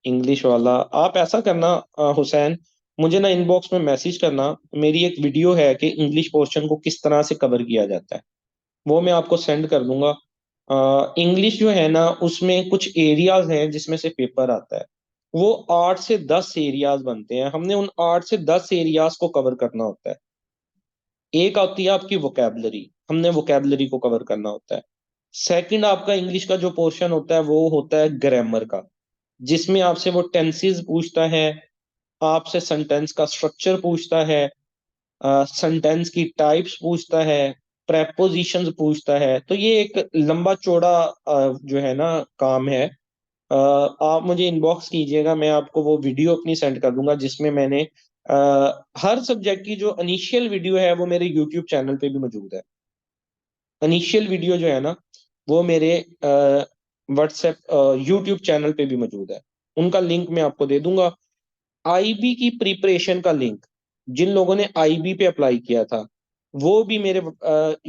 इंग्लिश वाला। आप ऐसा करना हुसैन, मुझे ना इनबॉक्स में मैसेज करना। मेरी एक वीडियो है कि इंग्लिश पोर्शन को किस तरह से कवर किया जाता है, वो मैं आपको सेंड कर दूंगा। इंग्लिश जो है ना, उसमें कुछ एरियाज हैं जिसमें से पेपर आता है। वो 8 से 10 एरियाज बनते हैं, हमने उन 8 से 10 एरियाज को कवर करना होता है। एक आती है आपकी वोकेबलरी, हमने वोकेबलरी को कवर करना होता है। सेकंड, आपका इंग्लिश का जो पोर्शन होता है वो होता है ग्रामर का, जिसमें आपसे वो टेंसेस पूछता है, आपसे सेंटेंस का स्ट्रक्चर पूछता है, सेंटेंस की टाइप्स पूछता है, प्रेपोजिशंस पूछता है। तो ये एक लंबा चौड़ा जो है ना काम है। आप मुझे इनबॉक्स कीजिएगा, मैं आपको वो वीडियो अपनी सेंड कर दूंगा, जिसमें मैंने हर सब्जेक्ट की जो इनिशियल वीडियो है वो मेरे यूट्यूब चैनल पे भी मौजूद है। इनिशियल वीडियो जो है ना, वो मेरे व्हाट्सएप यूट्यूब चैनल पे भी मौजूद है। उनका लिंक मैं आपको दे दूंगा। आईबी की प्रिपरेशन का लिंक, जिन लोगों ने आईबी पे अप्लाई किया था, वो भी मेरे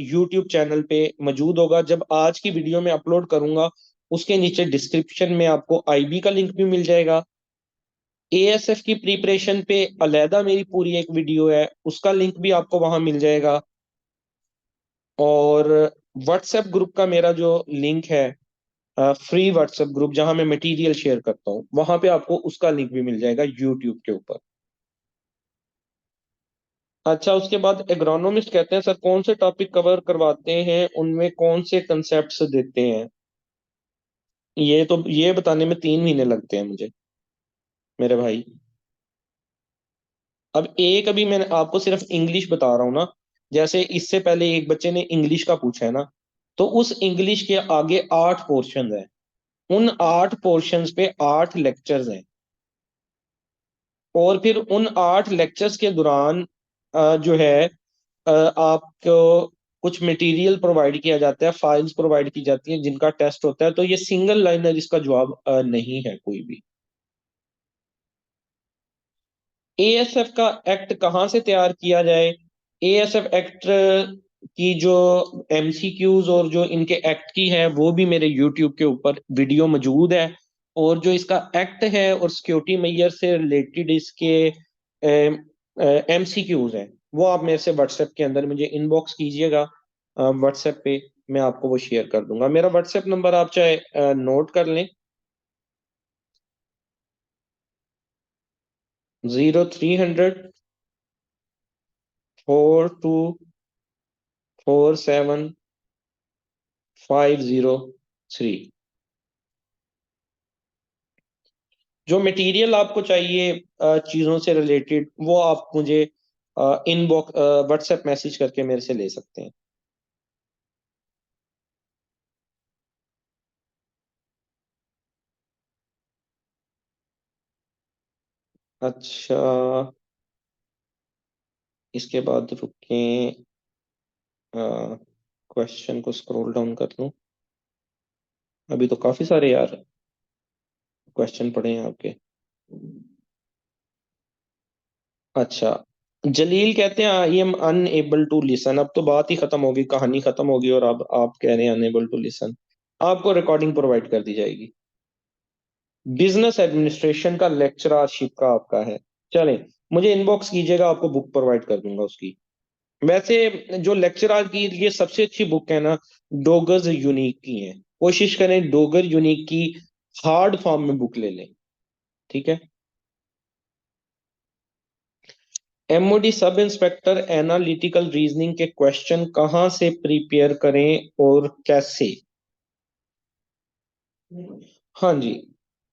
यूट्यूब चैनल पे मौजूद होगा। जब आज की वीडियो में अपलोड करूंगा, उसके नीचे डिस्क्रिप्शन में आपको आईबी का लिंक भी मिल जाएगा। एएसएफ की प्रिपरेशन पे अलहदा मेरी पूरी एक वीडियो है, उसका लिंक भी आपको वहां मिल जाएगा। और व्हाट्सएप ग्रुप का मेरा जो लिंक है, फ्री व्हाट्सएप ग्रुप जहां मैं मटेरियल शेयर करता हूँ, वहां पे आपको उसका लिंक भी मिल जाएगा यूट्यूब के ऊपर। अच्छा, उसके बाद एग्रोनॉमिस्ट कहते हैं सर कौन से टॉपिक कवर करवाते हैं, उनमें कौन से कंसेप्ट्स देते हैं? ये बताने में 3 महीने लगते हैं मुझे, मेरे भाई। अब एक, अभी मैंने आपको सिर्फ इंग्लिश बता रहा हूँ ना। जैसे इससे पहले एक बच्चे ने इंग्लिश का पूछा है ना, तो उस इंग्लिश के आगे 8 पोर्शन है। उन 8 पोर्शंस पे 8 लेक्चर्स हैं। और फिर उन 8 लेक्चर्स के दौरान जो है आपको कुछ मटेरियल प्रोवाइड किया जाता है, फाइल्स प्रोवाइड की जाती हैं जिनका टेस्ट होता है। तो ये सिंगल लाइनर इसका जवाब नहीं है कोई भी। एएसएफ का एक्ट कहाँ से तैयार किया जाए? एएसएफ एक्ट की जो एमसीक्यूज और जो इनके एक्ट की है वो भी मेरे यूट्यूब के ऊपर वीडियो मौजूद है। और जो इसका एक्ट है और सिक्योरिटी मेजर से रिलेटेड इसके एमसीक्यूज हैं वो आप मेरे से व्हाट्सएप के अंदर मुझे इनबॉक्स कीजिएगा। व्हाट्सएप पे मैं आपको वो शेयर कर दूंगा। मेरा व्हाट्सएप नंबर आप चाहे नोट कर लें। 0300 4247 503। जो मटेरियल आपको चाहिए चीज़ों से रिलेटेड वो आप मुझे इनबॉक्स व्हाट्सएप मैसेज करके मेरे से ले सकते हैं। अच्छा, इसके बाद रुकें, क्वेश्चन को स्क्रॉल डाउन कर लूं। अभी तो काफी सारे यार क्वेश्चन पड़े हैं आपके। अच्छा, जलील कहते हैं I am unable to listen. अब तो बात ही खत्म होगी, कहानी खत्म होगी और अब आप कह रहे हैं अनएबल टू लिसन। आपको रिकॉर्डिंग प्रोवाइड कर दी जाएगी। बिजनेस एडमिनिस्ट्रेशन का लेक्चरशिप का आपका है। चलें, मुझे इनबॉक्स कीजिएगा, आपको बुक प्रोवाइड कर दूंगा उसकी। वैसे जो लेक्चरर की ये सबसे अच्छी बुक है ना, डोगर्स यूनिक की है। कोशिश करें डोगर यूनिक की हार्ड फॉर्म में बुक ले लें। ठीक है। MoD sub inspector analytical reasoning के क्वेश्चन कहाँ से प्रिपेयर करें और कैसे? हाँ जी,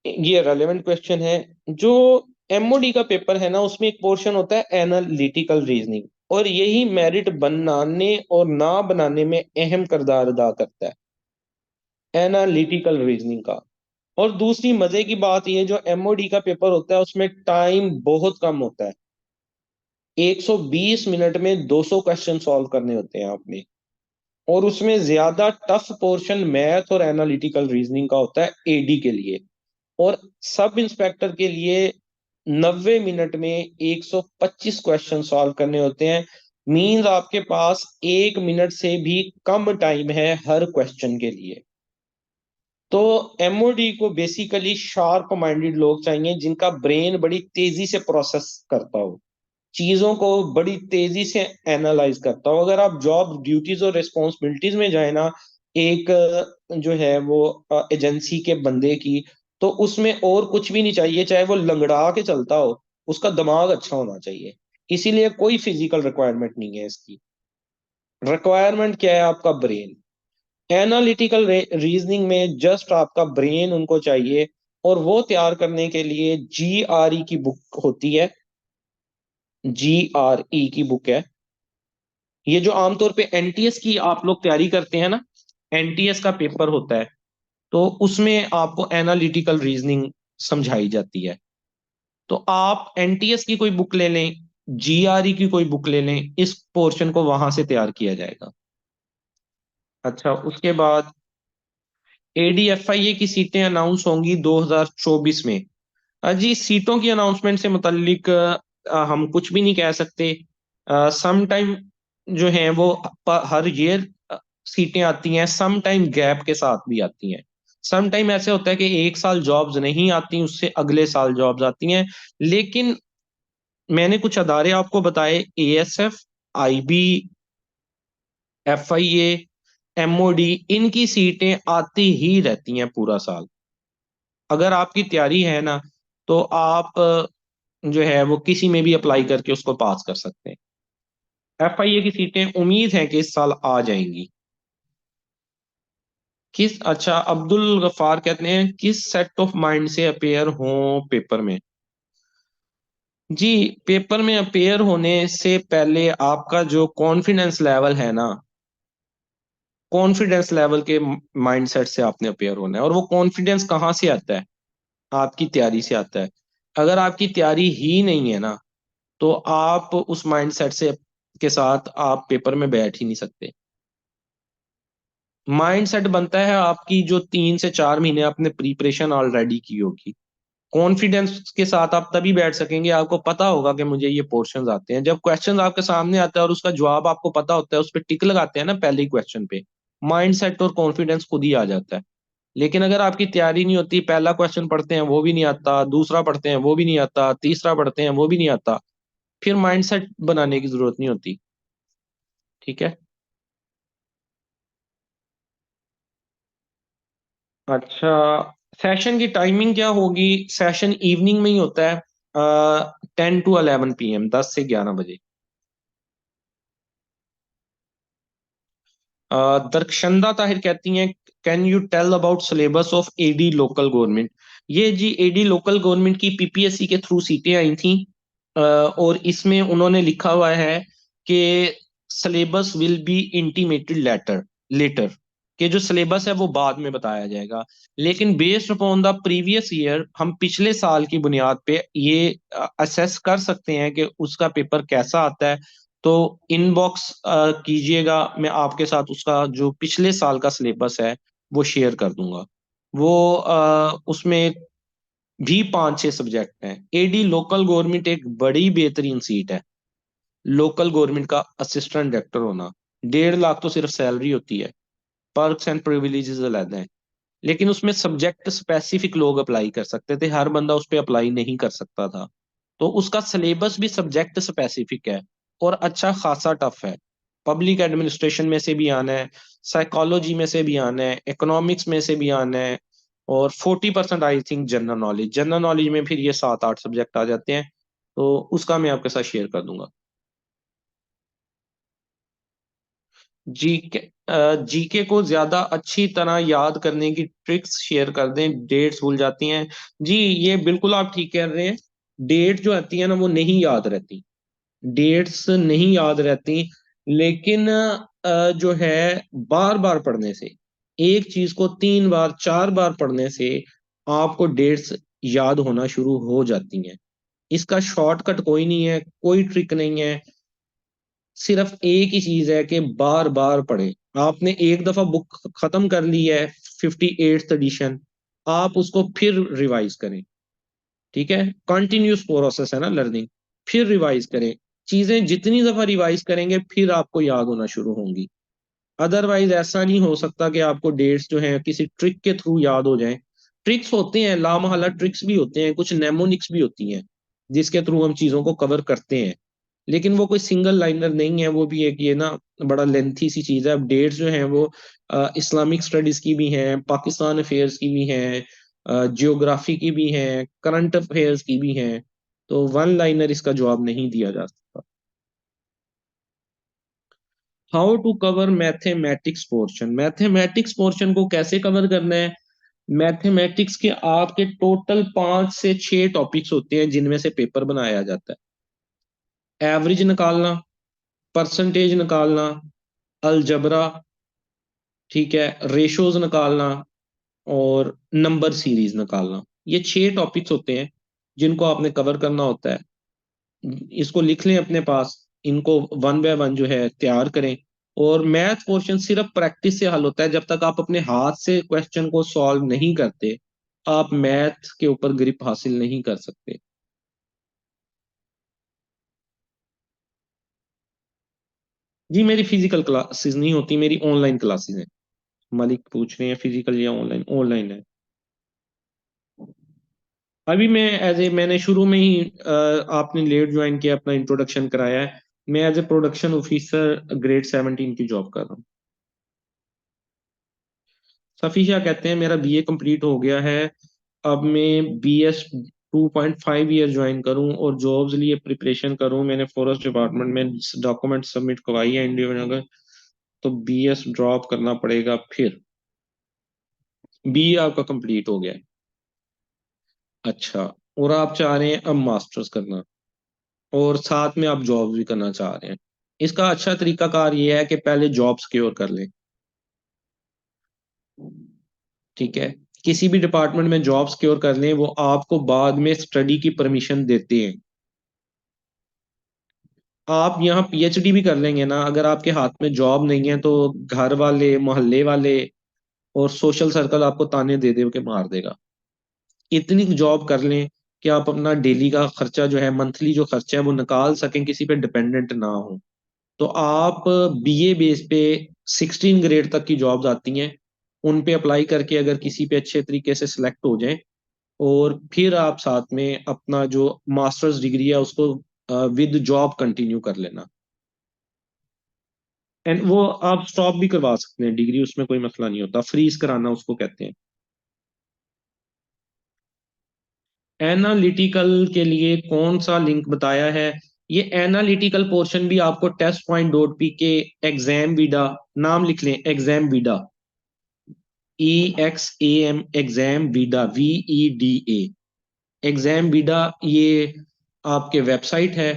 ये रेलेवेंट क्वेश्चन है। जो एमओडी का पेपर है ना उसमें एक पोर्शन होता है एनालिटिकल रीजनिंग, और यही मेरिट बनाने और ना बनाने में अहम किरदार अदा करता है, एनालिटिकल रीजनिंग का। और दूसरी मजे की बात यह, जो एमओडी का पेपर होता है उसमें टाइम बहुत कम होता है। 120 मिनट में 200 क्वेश्चन सॉल्व करने होते हैं आपने। और उसमें ज्यादा टफ पोर्शन मैथ और एनालिटिकल रीजनिंग का होता है एडी के लिए। और सब इंस्पेक्टर के लिए 90 मिनट में 125 क्वेश्चन सॉल्व करने होते हैं। मींस आपके पास 1 मिनट से भी कम टाइम है हर क्वेश्चन के लिए। तो एमओडी को बेसिकली शार्प माइंडेड लोग चाहिए जिनका ब्रेन बड़ी तेजी से प्रोसेस करता हो, चीजों को बड़ी तेजी से एनालाइज करता हो। अगर आप जॉब ड्यूटीज और रिस्पॉन्सिबिलिटीज में जाए ना, एक जो है वो एजेंसी के बंदे की, तो उसमें और कुछ भी नहीं चाहिए, चाहे वो लंगड़ा के चलता हो, उसका दिमाग अच्छा होना चाहिए। इसीलिए कोई फिजिकल रिक्वायरमेंट नहीं है इसकी। रिक्वायरमेंट क्या है? आपका ब्रेन। एनालिटिकल रीजनिंग में जस्ट आपका ब्रेन उनको चाहिए। और वो तैयार करने के लिए जीआरई की बुक होती है, जीआरई की बुक है। ये जो आमतौर पे एनटीएस की आप लोग तैयारी करते हैं ना, एनटीएस का पेपर होता है, तो उसमें आपको एनालिटिकल रीजनिंग समझाई जाती है। तो आप एनटीएस की कोई बुक ले लें, जीआरई की कोई बुक ले लें, इस पोर्शन को वहां से तैयार किया जाएगा। अच्छा, उसके बाद एडीएफआईए की सीटें अनाउंस होंगी 2024 में। जी, सीटों की अनाउंसमेंट से मुतल्लिक हम कुछ भी नहीं कह सकते। सम टाइम जो है वो हर ईयर सीटें आती हैं, सम टाइम गैप के साथ भी आती हैं। सम टाइम ऐसे होता है कि एक साल जॉब्स नहीं आती, उससे अगले साल जॉब्स आती हैं। लेकिन मैंने कुछ अदारे आपको बताए, एएसएफ, आईबी, एफआईए, एमओडी, इनकी सीटें आती ही रहती हैं पूरा साल। अगर आपकी तैयारी है ना, तो आप जो है वो किसी में भी अप्लाई करके उसको पास कर सकते हैं। एफआईए की सीटें उम्मीद है कि इस साल आ जाएंगी। किस अच्छा, अब्दुल गफ्फार कहते हैं किस सेट ऑफ माइंड से अपेयर हो पेपर में? जी, पेपर में अपेयर होने से पहले आपका जो कॉन्फिडेंस लेवल है ना, कॉन्फिडेंस लेवल के माइंडसेट से आपने अपेयर होना है। और वो कॉन्फिडेंस कहाँ से आता है? आपकी तैयारी से आता है। अगर आपकी तैयारी ही नहीं है ना, तो आप उस माइंडसेट से के साथ आप पेपर में बैठ ही नहीं सकते। माइंडसेट बनता है आपकी जो 3 से 4 महीने आपने प्रिपरेशन ऑलरेडी की होगी, कॉन्फिडेंस के साथ आप तभी बैठ सकेंगे, आपको पता होगा कि मुझे ये पोर्शंस आते हैं। जब क्वेश्चन आपके सामने आता है और उसका जवाब आपको पता होता है, उस पर टिक लगाते हैं ना पहले ही क्वेश्चन पे, माइंड सेट और कॉन्फिडेंस खुद ही आ जाता है। लेकिन अगर आपकी तैयारी नहीं होती, पहला क्वेश्चन पढ़ते हैं वो भी नहीं आता, दूसरा पढ़ते हैं वो भी नहीं आता, तीसरा पढ़ते हैं वो भी नहीं आता, फिर माइंड सेट बनाने की जरूरत नहीं होती। ठीक है। अच्छा, सेशन की टाइमिंग क्या होगी? सेशन इवनिंग में ही होता है, 10 to 11 PM, 10 से 11 बजे। दरक्षंदा ताहिर कहती हैं, can you tell about syllabus of AD local government? ये जी एडी लोकल गवर्नमेंट की पीपीएससी के थ्रू सीटें आई थी, और इसमें उन्होंने लिखा हुआ है कि syllabus will be intimated later later, कि जो सिलेबस है वो बाद में बताया जाएगा। लेकिन based upon the previous year, हम पिछले साल की बुनियाद पे ये असेस कर सकते हैं कि उसका पेपर कैसा आता है। तो इनबॉक्स कीजिएगा, मैं आपके साथ उसका जो पिछले साल का सिलेबस है वो शेयर कर दूंगा। वो उसमें भी 5-6 सब्जेक्ट हैं। एडी लोकल गवर्नमेंट एक बड़ी बेहतरीन सीट है। लोकल गवर्नमेंट का असिस्टेंट डायरेक्टर होना, 1.5 लाख तो सिर्फ सैलरी होती है, पर्क्स एंड प्रिविलेजेस अलग हैं। लेकिन उसमें सब्जेक्ट स्पेसिफिक लोग अप्लाई कर सकते थे, हर बंदा उस पर अप्लाई नहीं कर सकता था। तो उसका सिलेबस भी सब्जेक्ट स्पेसिफिक है और अच्छा खासा टफ है। पब्लिक एडमिनिस्ट्रेशन में से भी आना है, साइकोलॉजी में से भी आना है, इकोनॉमिक्स में से भी आना है, और 40% I think general knowledge. General knowledge में फिर ये 7-8 सब्जेक्ट आ जाते हैं। तो उसका मैं आपके साथ शेयर कर दूंगा। जीके जीके को ज्यादा अच्छी तरह याद करने की ट्रिक्स शेयर कर दें, डेट्स भूल जाती हैं। जी, ये बिल्कुल आप ठीक कह रहे हैं। डेट जो आती है ना वो नहीं याद रहती, डेट्स नहीं याद रहती। लेकिन जो है, बार बार पढ़ने से, एक चीज को 3 बार 4 बार पढ़ने से आपको डेट्स याद होना शुरू हो जाती हैं। इसका शॉर्टकट कोई नहीं है, कोई ट्रिक नहीं है। सिर्फ एक ही चीज है कि बार बार पढ़े। आपने एक दफा बुक खत्म कर ली है, 58th एडिशन, आप उसको फिर रिवाइज करें। ठीक है, कंटिन्यूस प्रोसेस है ना लर्निंग। फिर रिवाइज करें, चीजें जितनी दफा रिवाइज करेंगे फिर आपको याद होना शुरू होंगी। अदरवाइज ऐसा नहीं हो सकता कि आपको डेट्स जो है किसी ट्रिक के थ्रू याद हो जाएं। ट्रिक्स होते हैं, लामहला ट्रिक्स भी होते हैं, कुछ नेमोनिक्स भी होती हैं जिसके थ्रू हम चीजों को कवर करते हैं। लेकिन वो कोई सिंगल लाइनर नहीं है, वो भी एक ये ना बड़ा लेंथी सी चीज है। अब डेट्स जो हैं वो इस्लामिक स्टडीज की भी हैं, पाकिस्तान अफेयर्स की भी हैं, जियोग्राफी की भी हैं, करंट अफेयर्स की भी हैं। तो वन लाइनर इसका जवाब नहीं दिया जा सकता। How to cover mathematics portion? Mathematics portion को कैसे कवर करना है? मैथमेटिक्स के आपके टोटल 5 से 6 टॉपिक्स होते हैं जिनमें से पेपर बनाया जाता है। एवरेज निकालना, परसेंटेज निकालना, अलजबरा, ठीक है, रेशोज निकालना, और नंबर सीरीज निकालना। ये 6 टॉपिक्स होते हैं जिनको आपने कवर करना होता है। इसको लिख लें अपने पास, इनको वन बाय वन जो है तैयार करें। और मैथ पोर्शन सिर्फ प्रैक्टिस से हल होता है। जब तक आप अपने हाथ से क्वेश्चन को सॉल्व नहीं करते, आप मैथ के ऊपर ग्रिप हासिल नहीं कर सकते। जी, मेरी फिजिकल क्लासेस नहीं होती, मेरी ऑनलाइन क्लासेस हैं। मलिक पूछ रहे हैं फिजिकल या ऑनलाइन? ऑनलाइन है। अभी मैं मैंने शुरू में ही आपने लेट ज्वाइन किया, अपना इंट्रोडक्शन कराया है। मैं as a production officer grade 17 की जॉब कर रहा हूँ। सफीशा कहते हैं, मेरा बीए कंप्लीट हो गया है, अब मैं BS 2.5 ईयर ज्वाइन करूं और जॉब्स लिए प्रिपरेशन करूं। मैंने फॉरेस्ट डिपार्टमेंट में डॉक्यूमेंट सबमिट करवाई है इंडिविजुअल, तो BS ड्रॉप करना पड़ेगा फिर? बीए आपका कंप्लीट हो गया है? अच्छा, और आप चाह रहे हैं अब मास्टर्स करना, और साथ में आप जॉब भी करना चाह रहे हैं। इसका अच्छा तरीकाकार ये है कि पहले जॉब सिक्योर कर लें। ठीक है, किसी भी डिपार्टमेंट में जॉब सिक्योर कर लें, वो आपको बाद में स्टडी की परमिशन देते हैं। आप यहाँ पीएचडी भी कर लेंगे ना, अगर आपके हाथ में जॉब नहीं है तो घर वाले, मोहल्ले वाले और सोशल सर्कल आपको ताने दे दे के मार देगा। इतनी जॉब कर लें कि आप अपना डेली का खर्चा जो है, मंथली जो खर्चा है वो निकाल सकें, किसी पे डिपेंडेंट ना हो। तो आप बीए बेस पे 16 ग्रेड तक की जॉब्स आती हैं, उन पे अप्लाई करके अगर किसी पे अच्छे तरीके से सिलेक्ट हो जाएं, और फिर आप साथ में अपना जो मास्टर्स डिग्री है उसको विद जॉब कंटिन्यू कर लेना। एंड वो आप स्टॉप भी करवा सकते हैं डिग्री, उसमें कोई मसला नहीं होता, फ्रीज कराना उसको कहते हैं। एनालिटिकल के लिए कौन सा लिंक बताया है? ये एनालिटिकल पोर्शन भी आपको टेस्ट पॉइंट डॉट पी के एग्जाम वीडा, नाम लिख लें exam Vida, EXAM, exam Vida, VEDA, exam Vida, ये आपके वेबसाइट है,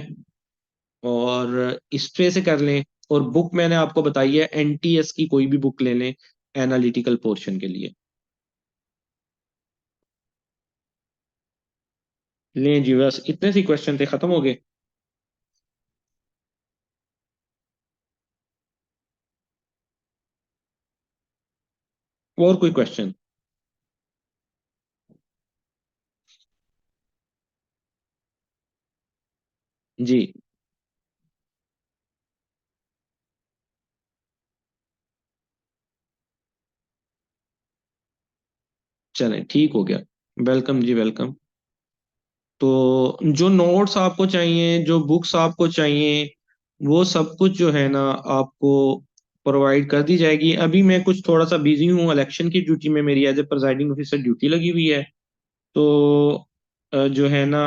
और इस पे से कर लें। और बुक मैंने आपको बताई है, NTS की कोई भी बुक ले लें एनालिटिकल पोर्शन के लिए। लें जी, बस इतने सी क्वेश्चन थे, खत्म हो गए। और कोई क्वेश्चन? जी, चलें ठीक हो गया। वेलकम जी, वेलकम। तो जो नोट्स आपको चाहिए, जो बुक्स आपको चाहिए, वो सब कुछ जो है ना आपको प्रोवाइड कर दी जाएगी। अभी मैं कुछ थोड़ा सा बिजी हूँ, इलेक्शन की ड्यूटी में मेरी as a presiding officer duty लगी हुई है। तो जो है ना,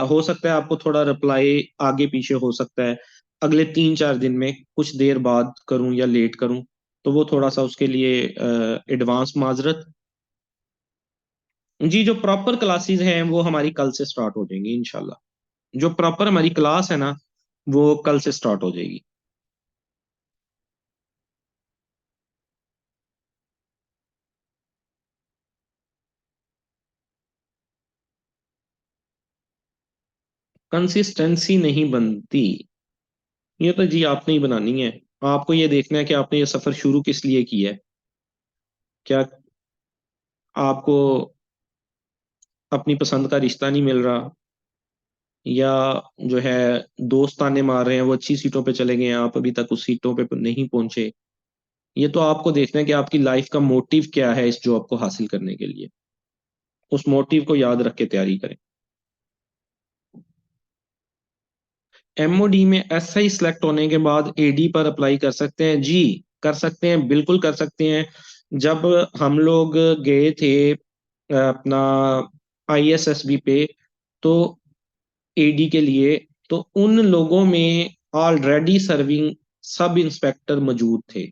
हो सकता है आपको थोड़ा रिप्लाई आगे पीछे हो सकता है, अगले 3-4 दिन में कुछ देर बाद करूं या लेट करूं, तो वो थोड़ा सा उसके लिए एडवांस माजरत। जी, जो प्रॉपर क्लासेस हैं वो हमारी कल से स्टार्ट हो जाएंगी इंशाल्लाह। जो प्रॉपर हमारी क्लास है ना, वो कल से स्टार्ट हो जाएगी। कंसिस्टेंसी नहीं बनती, ये तो जी आपने ही बनानी है। आपको ये देखना है कि आपने ये सफर शुरू किस लिए किया है। क्या आपको अपनी पसंद का रिश्ता नहीं मिल रहा, या जो है दोस्त ताने मार रहे हैं वो अच्छी सीटों पे चले गए हैं, आप अभी तक उस सीटों पे नहीं पहुंचे? ये तो आपको देखना है कि आपकी लाइफ का मोटिव क्या है इस जॉब को हासिल करने के लिए। उस मोटिव को याद रख के तैयारी करें। MOD में SI सिलेक्ट होने के बाद AD पर अप्लाई कर सकते हैं जी, कर सकते हैं, बिल्कुल कर सकते हैं। जब हम लोग गए थे अपना ISSB पे, तो AD के लिए, तो उन लोगों में ऑलरेडी सर्विंग सब इंस्पेक्टर मौजूद थे।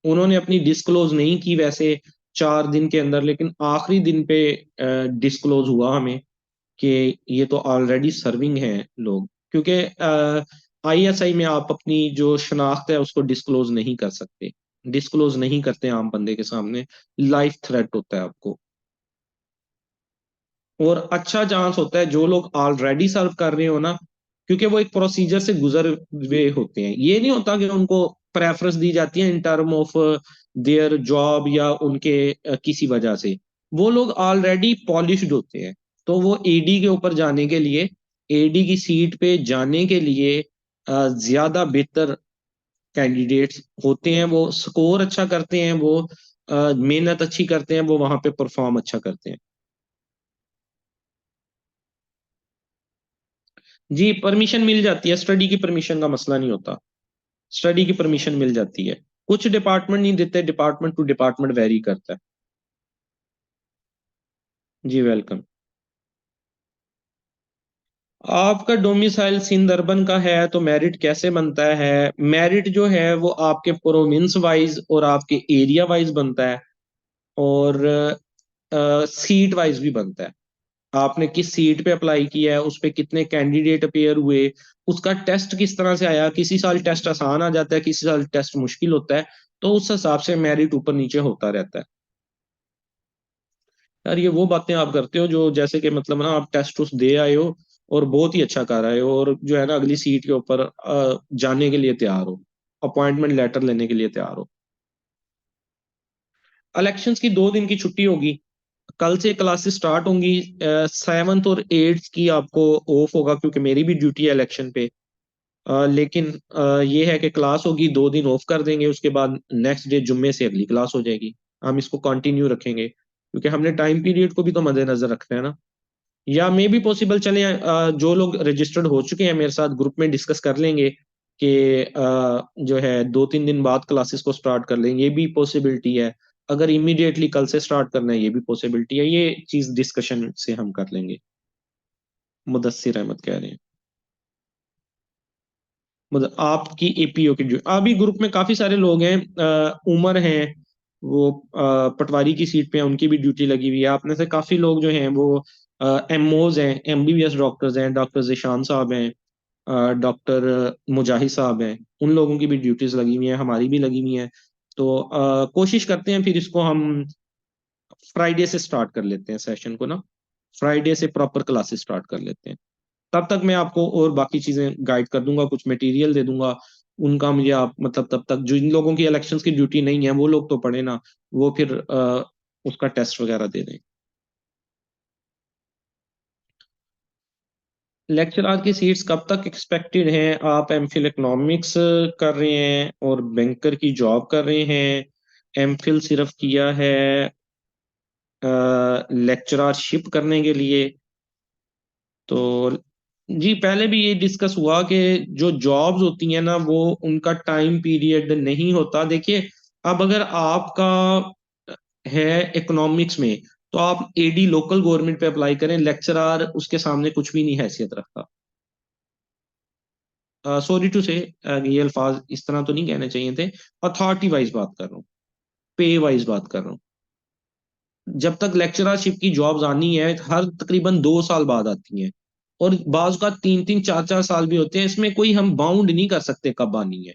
उन्होंने अपनी डिस्क्लोज नहीं की वैसे 4 दिन के अंदर, लेकिन आखिरी दिन पे डिस्क्लोज हुआ हमें कि ये तो ऑलरेडी सर्विंग हैं लोग। क्योंकि ISI में आप अपनी जो शनाख्त है उसको डिस्क्लोज नहीं कर सकते, डिस्क्लोज नहीं करते आम बंदे के सामने, लाइफ थ्रेट होता है आपको। और अच्छा चांस होता है जो लोग ऑलरेडी सर्व कर रहे हो ना, क्योंकि वो एक प्रोसीजर से गुजर हुए होते हैं। ये नहीं होता कि उनको प्रेफरेंस दी जाती है in term of their job या उनके किसी वजह से, वो लोग ऑलरेडी पॉलिश्ड होते हैं। तो वो AD के ऊपर जाने के लिए, AD की सीट पे जाने के लिए ज्यादा बेहतर कैंडिडेट्स होते हैं, वो स्कोर अच्छा करते हैं, वो मेहनत अच्छी करते हैं, वो वहां पे परफॉर्म अच्छा करते हैं। जी, परमिशन मिल जाती है, स्टडी की परमिशन का मसला नहीं होता, स्टडी की परमिशन मिल जाती है। कुछ डिपार्टमेंट नहीं देते, डिपार्टमेंट टू डिपार्टमेंट वेरी करता है। जी, वेलकम। आपका डोमिसाइल सिंध अर्बन का है, तो मेरिट कैसे बनता है? मेरिट जो है वो आपके प्रोविंस वाइज और आपके एरिया वाइज बनता है, और सीट वाइज भी बनता है। आपने किस सीट पे अप्लाई किया है, उस पे कितने कैंडिडेट अपेयर हुए, उसका टेस्ट किस तरह से आया, किसी साल टेस्ट आसान आ जाता है, किसी साल टेस्ट मुश्किल होता है, तो उस हिसाब से मेरिट ऊपर नीचे होता रहता है। यार ये वो बातें आप करते हो जो जैसे कि मतलब ना आप टेस्ट उस दे आए हो और बहुत ही अच्छा कर आए हो, और जो है ना अगली सीट के ऊपर जाने के लिए तैयार हो, अपॉइंटमेंट लेटर लेने के लिए तैयार हो। इलेक्शंस की 2 दिन की छुट्टी होगी, कल से क्लासेस स्टार्ट होंगी। 7th और 8th की आपको ऑफ होगा क्योंकि मेरी भी ड्यूटी है इलेक्शन पे। लेकिन ये है कि क्लास होगी, 2 दिन ऑफ कर देंगे, उसके बाद नेक्स्ट डे जुम्मे से अगली क्लास हो जाएगी। हम इसको कंटिन्यू रखेंगे क्योंकि हमने टाइम पीरियड को भी तो मद्देनजर रखना है ना। या मे भी पॉसिबल चले, जो लोग रजिस्टर्ड हो चुके हैं मेरे साथ ग्रुप में डिस्कस कर लेंगे कि जो है 2-3 दिन बाद क्लासेस को स्टार्ट कर लेंगे, ये भी पॉसिबिलिटी है। अगर इमीडिएटली कल से स्टार्ट करना है, ये भी पॉसिबिलिटी है। ये चीज डिस्कशन से हम कर लेंगे। मुदस्सिर अहमद कह रहे हैं। मतलब आपकी एपीओ की अभी ग्रुप में काफी सारे लोग हैं। उमर हैं, वो पटवारी की सीट पे हैं, उनकी भी ड्यूटी लगी हुई है। आप में से काफी लोग जो हैं वो एमओज हैं, एमबीबीएस डॉक्टर्स हैं, डॉक्टर जिशान साहब हैं, डॉक्टर मुजाहिद साहब हैं। उन लोगों की भी ड्यूटीज लगी हुई हैं, हमारी भी लगी हुई हैं। तो कोशिश करते हैं फिर इसको हम फ्राइडे से स्टार्ट कर लेते हैं सेशन को ना। फ्राइडे से प्रॉपर क्लासेस स्टार्ट कर लेते हैं। तब तक मैं आपको और बाकी चीजें गाइड कर दूंगा, कुछ मटेरियल दे दूंगा। उनका मुझे आप मतलब तब तक जिन लोगों की इलेक्शंस की ड्यूटी नहीं है वो लोग तो पढ़े ना, वो फिर उसका टेस्ट वगैरह दे दें। लेक्चरर की सीट्स कब तक एक्सपेक्टेड हैं? आप एमफिल इकोनॉमिक्स कर रहे हैं और बैंकर की जॉब कर रहे हैं, एमफिल सिर्फ किया है लेक्चररशिप करने के लिए? तो जी पहले भी ये डिस्कस हुआ कि जो जॉब्स होती हैं ना वो उनका टाइम पीरियड नहीं होता। देखिए, अब अगर आपका है इकोनॉमिक्स में, तो आप एडी लोकल गवर्नमेंट पे अप्लाई करें, लेक्चरर उसके सामने कुछ भी नहीं हैसियत रखता। सॉरी टू से, ये अल्फाज इस तरह तो नहीं कहने चाहिए थे। अथॉरिटी वाइज बात कर रहा हूँ, पे वाइज बात कर रहा हूँ। जब तक लेक्चररशिप की जॉब्स आनी है, हर तकरीबन 2 साल बाद आती हैं, और बाज का 3-3 4-4 साल भी होते हैं। इसमें कोई हम बाउंड नहीं कर सकते कब आनी है।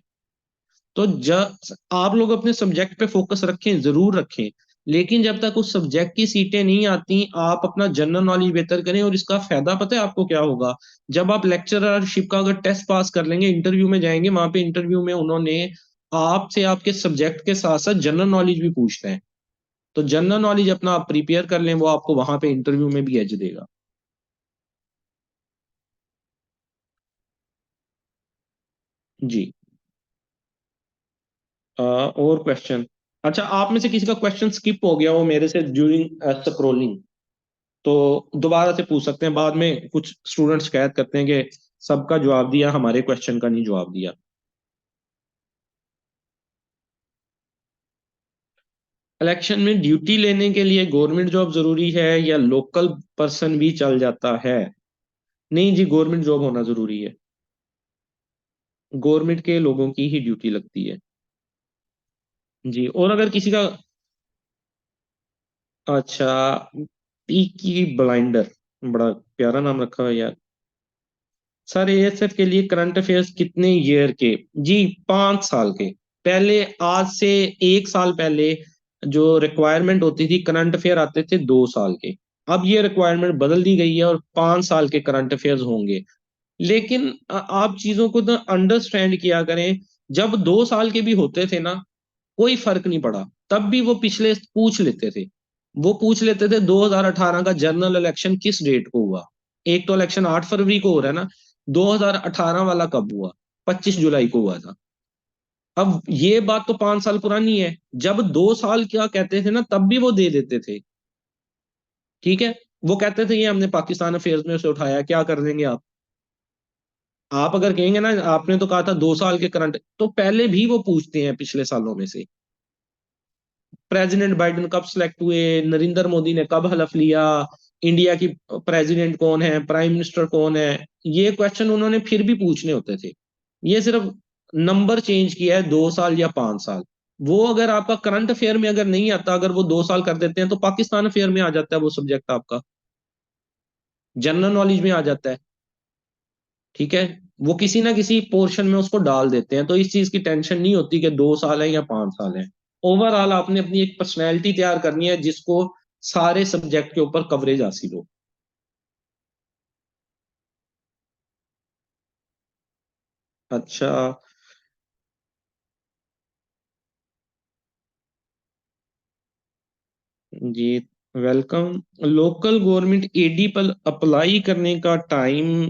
तो जब आप लोग अपने सब्जेक्ट पे फोकस रखें, जरूर रखें, लेकिन जब तक उस सब्जेक्ट की सीटें नहीं आती, आप अपना जनरल नॉलेज बेहतर करें। और इसका फायदा पता है आपको क्या होगा? जब आप लेक्चररशिप का अगर टेस्ट पास कर लेंगे, इंटरव्यू में जाएंगे, वहां पे इंटरव्यू में उन्होंने आपसे आपके सब्जेक्ट के साथ साथ जनरल नॉलेज भी पूछते हैं। तो जनरल नॉलेज अपना आप प्रिपेयर कर लें, वो आपको वहां पे इंटरव्यू में भी एज देगा। जी। और क्वेश्चन? अच्छा, आप में से किसी का क्वेश्चन स्किप हो गया हो मेरे से ड्यूरिंग स्क्रोलिंग, तो दोबारा से पूछ सकते हैं। बाद में कुछ स्टूडेंट शिकायत करते हैं कि सबका जवाब दिया, हमारे क्वेश्चन का नहीं जवाब दिया। इलेक्शन में ड्यूटी लेने के लिए गवर्नमेंट जॉब जरूरी है या लोकल पर्सन भी चल जाता है? नहीं जी, गवर्नमेंट जॉब होना जरूरी है। गवर्नमेंट के लोगों की ही ड्यूटी लगती है। जी। और अगर किसी का, अच्छा, पीकी ब्लाइंडर, बड़ा प्यारा नाम रखा है यार। सर एएसएफ के लिए करंट अफेयर्स कितने ईयर के? जी, 5 साल के। पहले आज से 1 साल पहले जो रिक्वायरमेंट होती थी, करंट अफेयर आते थे 2 साल के। अब ये रिक्वायरमेंट बदल दी गई है और 5 साल के करंट अफेयर्स होंगे। लेकिन आप चीजों को तो अंडरस्टैंड किया करें। जब 2 साल के भी होते थे ना, कोई फर्क नहीं पड़ा, तब भी वो पिछले पूछ लेते थे। वो पूछ लेते थे 2018 का जनरल इलेक्शन किस डेट को हुआ। एक तो इलेक्शन 8 फरवरी को हो रहा है ना, 2018 वाला कब हुआ? 25 जुलाई को हुआ था। अब ये बात तो 5 साल पुरानी है। जब 2 साल क्या कहते थे ना, तब भी वो दे देते थे। ठीक है, वो कहते थे ये हमने पाकिस्तान अफेयर्स में से उठाया, क्या कर देंगे आप? आप अगर कहेंगे ना आपने तो कहा था 2 साल के करंट, तो पहले भी वो पूछते हैं पिछले सालों में से। प्रेसिडेंट बाइडेन कब सिलेक्ट हुए, नरेंद्र मोदी ने कब हलफ लिया, इंडिया की प्रेसिडेंट कौन है, प्राइम मिनिस्टर कौन है, ये क्वेश्चन उन्होंने फिर भी पूछने होते थे। ये सिर्फ नंबर चेंज किया है, 2 साल या 5 साल। वो अगर आपका करंट अफेयर में अगर नहीं आता, अगर वो 2 साल कर देते हैं, तो पाकिस्तान अफेयर में आ जाता है वो सब्जेक्ट आपका, जनरल नॉलेज में आ जाता है। ठीक है, वो किसी ना किसी पोर्शन में उसको डाल देते हैं। तो इस चीज की टेंशन नहीं होती कि 2 साल है या 5 साल है। ओवरऑल आपने अपनी एक पर्सनैलिटी तैयार करनी है जिसको सारे सब्जेक्ट के ऊपर कवरेज हासिल हो। अच्छा। जी, वेलकम। लोकल गवर्नमेंट एडी पर अप्लाई करने का टाइम,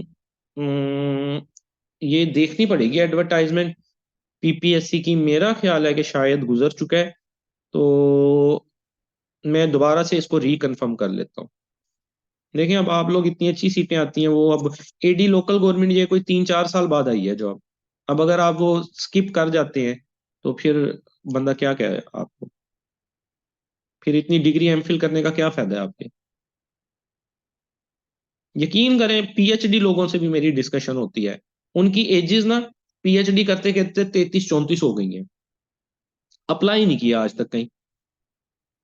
ये देखनी पड़ेगी एडवर्टाइजमेंट पीपीएससी की। मेरा ख्याल है कि शायद गुजर चुका है, तो मैं दोबारा से इसको रिकन्फर्म कर लेता हूँ। देखिए, अब आप लोग, इतनी अच्छी सीटें आती हैं, वो अब एडी लोकल गवर्नमेंट ये कोई 3-4 साल बाद आई है जॉब। अब अगर आप वो स्किप कर जाते हैं तो फिर बंदा क्या कहे आपको, फिर इतनी डिग्री एमफिल करने का क्या फायदा है आपके। यकीन करें, पीएचडी लोगों से भी मेरी डिस्कशन होती है, उनकी एजेस ना पीएचडी करते करते 33-34 हो गई हैं। अप्लाई नहीं किया आज तक कहीं,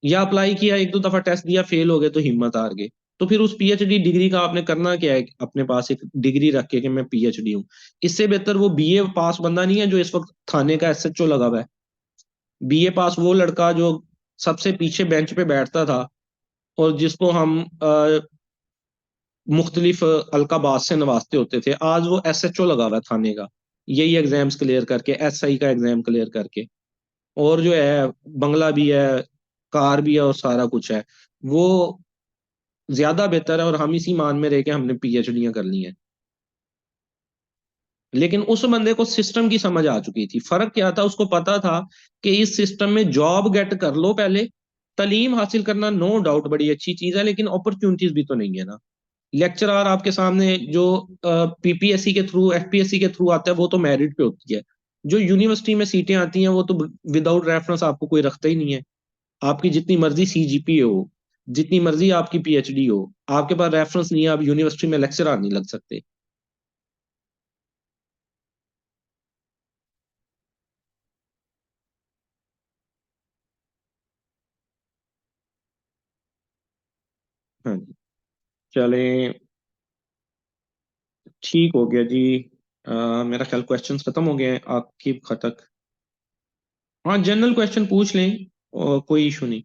या अप्लाई किया, एक दो दफा टेस्ट दिया, फेल हो गए तो हिम्मत हार गए। तो फिर उस पीएचडी डिग्री का आपने करना क्या है, अपने पास एक डिग्री रख के कि मैं पीएचडी हूँ। इससे बेहतर वो बीए पास बंदा नहीं है जो इस वक्त थाने का एसएचओ लगा हुआ है। बीए पास वो लड़का जो सबसे पीछे बेंच पे बैठता था, और जिसको हम मुख्तलिफ अलकाबात से नवाजते होते थे, आज वो एसएचओ लगा हुआ है थाने का, यही एग्जाम्स क्लियर करके, एसआई का एग्जाम क्लियर करके। और जो है, बंगला भी है, कार भी है, और सारा कुछ है। वो ज्यादा बेहतर है, और हम इसी मान में रह के हमने पीएचडियां कर ली हैं। लेकिन उस बंदे को सिस्टम की समझ आ चुकी थी। फर्क क्या था, उसको पता था कि इस सिस्टम में जॉब गेट कर लो पहले। तालीम हासिल करना नो डाउट बड़ी अच्छी चीज है, लेकिन अपॉर्चुनिटीज भी तो नहीं है ना। लेक्चरर आपके सामने जो पीपीएससी के थ्रू, एफपीएससी के थ्रू आता है, वो तो मेरिट पे होती है। जो यूनिवर्सिटी में सीटें आती हैं वो तो विदाउट रेफरेंस आपको कोई रखता ही नहीं है। आपकी जितनी मर्जी सीजीपी हो, जितनी मर्जी आपकी पीएचडी हो, आपके पास रेफरेंस नहीं है, आप यूनिवर्सिटी में लेक्चरर नहीं लग सकते। हाँ जी। चले, ठीक हो गया जी। मेरा ख्याल क्वेश्चंस खत्म हो गए हैं आपकी तक। हाँ, जनरल क्वेश्चन पूछ लें, और कोई इशू नहीं।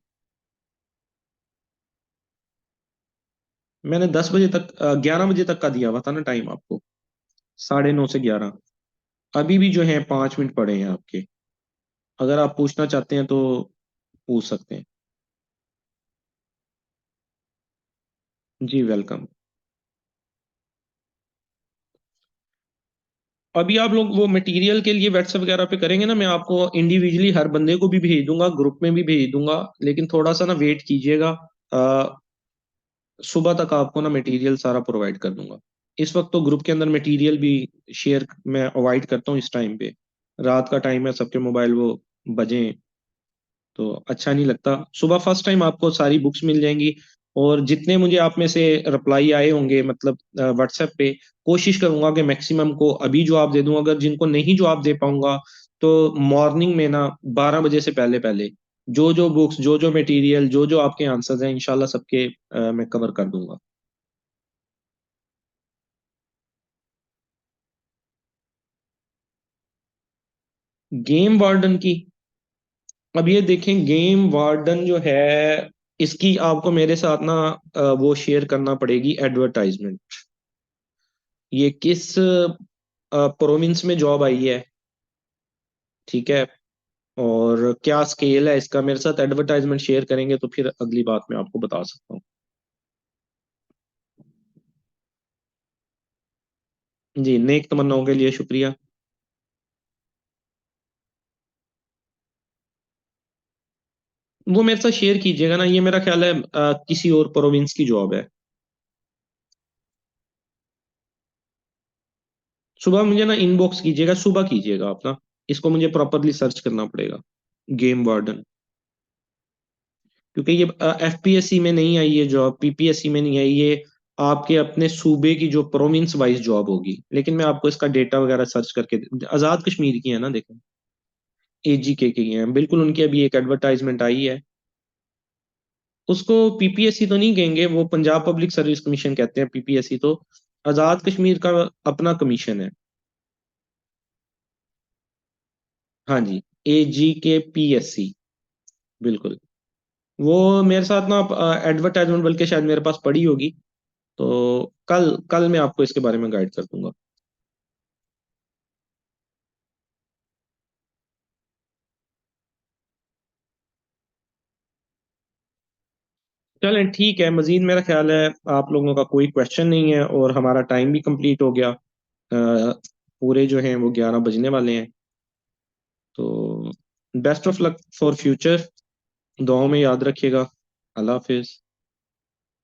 मैंने 10 बजे तक, 11 बजे तक का दिया हुआ था ना टाइम आपको, 9:30 से 11। अभी भी जो है 5 मिनट पड़े हैं आपके। अगर आप पूछना चाहते हैं तो पूछ सकते हैं। जी वेलकम। अभी आप लोग वो मटेरियल के लिए व्हाट्सएप वगैरह पे करेंगे ना, मैं आपको इंडिविजुअली हर बंदे को भी भेज दूंगा, ग्रुप में भी भेज दूंगा। लेकिन थोड़ा सा ना वेट कीजिएगा। सुबह तक आपको ना मटेरियल सारा प्रोवाइड कर दूंगा। इस वक्त तो ग्रुप के अंदर मटेरियल भी शेयर मैं अवॉइड करता हूँ इस टाइम पे। रात का टाइम है, सबके मोबाइल वो बजें तो अच्छा नहीं लगता। सुबह फर्स्ट टाइम आपको सारी बुक्स मिल जाएंगी। और जितने मुझे आप में से रिप्लाई आए होंगे, मतलब व्हाट्सएप पे, कोशिश करूंगा कि मैक्सिमम को अभी जवाब दे दूं। अगर जिनको नहीं जवाब दे पाऊंगा तो मॉर्निंग में ना 12 बजे से पहले पहले जो जो बुक्स, जो जो मटेरियल, जो जो आपके आंसर्स हैं, इंशाल्लाह सबके मैं कवर कर दूंगा। गेम वार्डन की, अब ये देखें, गेम वार्डन जो है, इसकी आपको मेरे साथ ना वो शेयर करना पड़ेगी एडवर्टाइजमेंट। ये किस प्रोविंस में जॉब आई है, ठीक है, और क्या स्केल है इसका, मेरे साथ एडवर्टाइजमेंट शेयर करेंगे तो फिर अगली बात मैं आपको बता सकता हूँ। जी, नेक तमन्नाओं के लिए शुक्रिया। वो मेरे साथ शेयर कीजिएगा ना, ये मेरा ख्याल है किसी और प्रोविंस की जॉब है। सुबह मुझे ना इनबॉक्स कीजिएगा, सुबह कीजिएगा आप ना। इसको मुझे प्रॉपरली सर्च करना पड़ेगा, गेम वार्डन। क्योंकि ये एफपीएससी में नहीं आई, ये जॉब पीपीएससी में नहीं आई, ये आपके अपने सूबे की जो प्रोविंस वाइज जॉब होगी। लेकिन मैं आपको इसका डेटा वगैरह सर्च करके, आजाद कश्मीर की है ना, देखो, एजीके की है बिल्कुल, उनकी अभी एक एडवर्टाइजमेंट आई है। उसको पीपीएससी तो नहीं कहेंगे, वो पंजाब पब्लिक सर्विस कमीशन कहते हैं पीपीएससी तो। आजाद कश्मीर का अपना कमीशन है। हाँ जी, एजीके पीएससी, बिल्कुल। वो मेरे साथ ना एडवर्टाइजमेंट बल्कि शायद मेरे पास पड़ी होगी, तो कल कल मैं आपको इसके बारे में गाइड कर दूंगा। चलें ठीक है, मजीद मेरा ख्याल है आप लोगों का कोई क्वेश्चन नहीं है और हमारा टाइम भी कंप्लीट हो गया। पूरे जो हैं वो 11 बजने वाले हैं। तो best of luck for future, दुआओं में याद रखिएगा। अल्लाह हाफिज।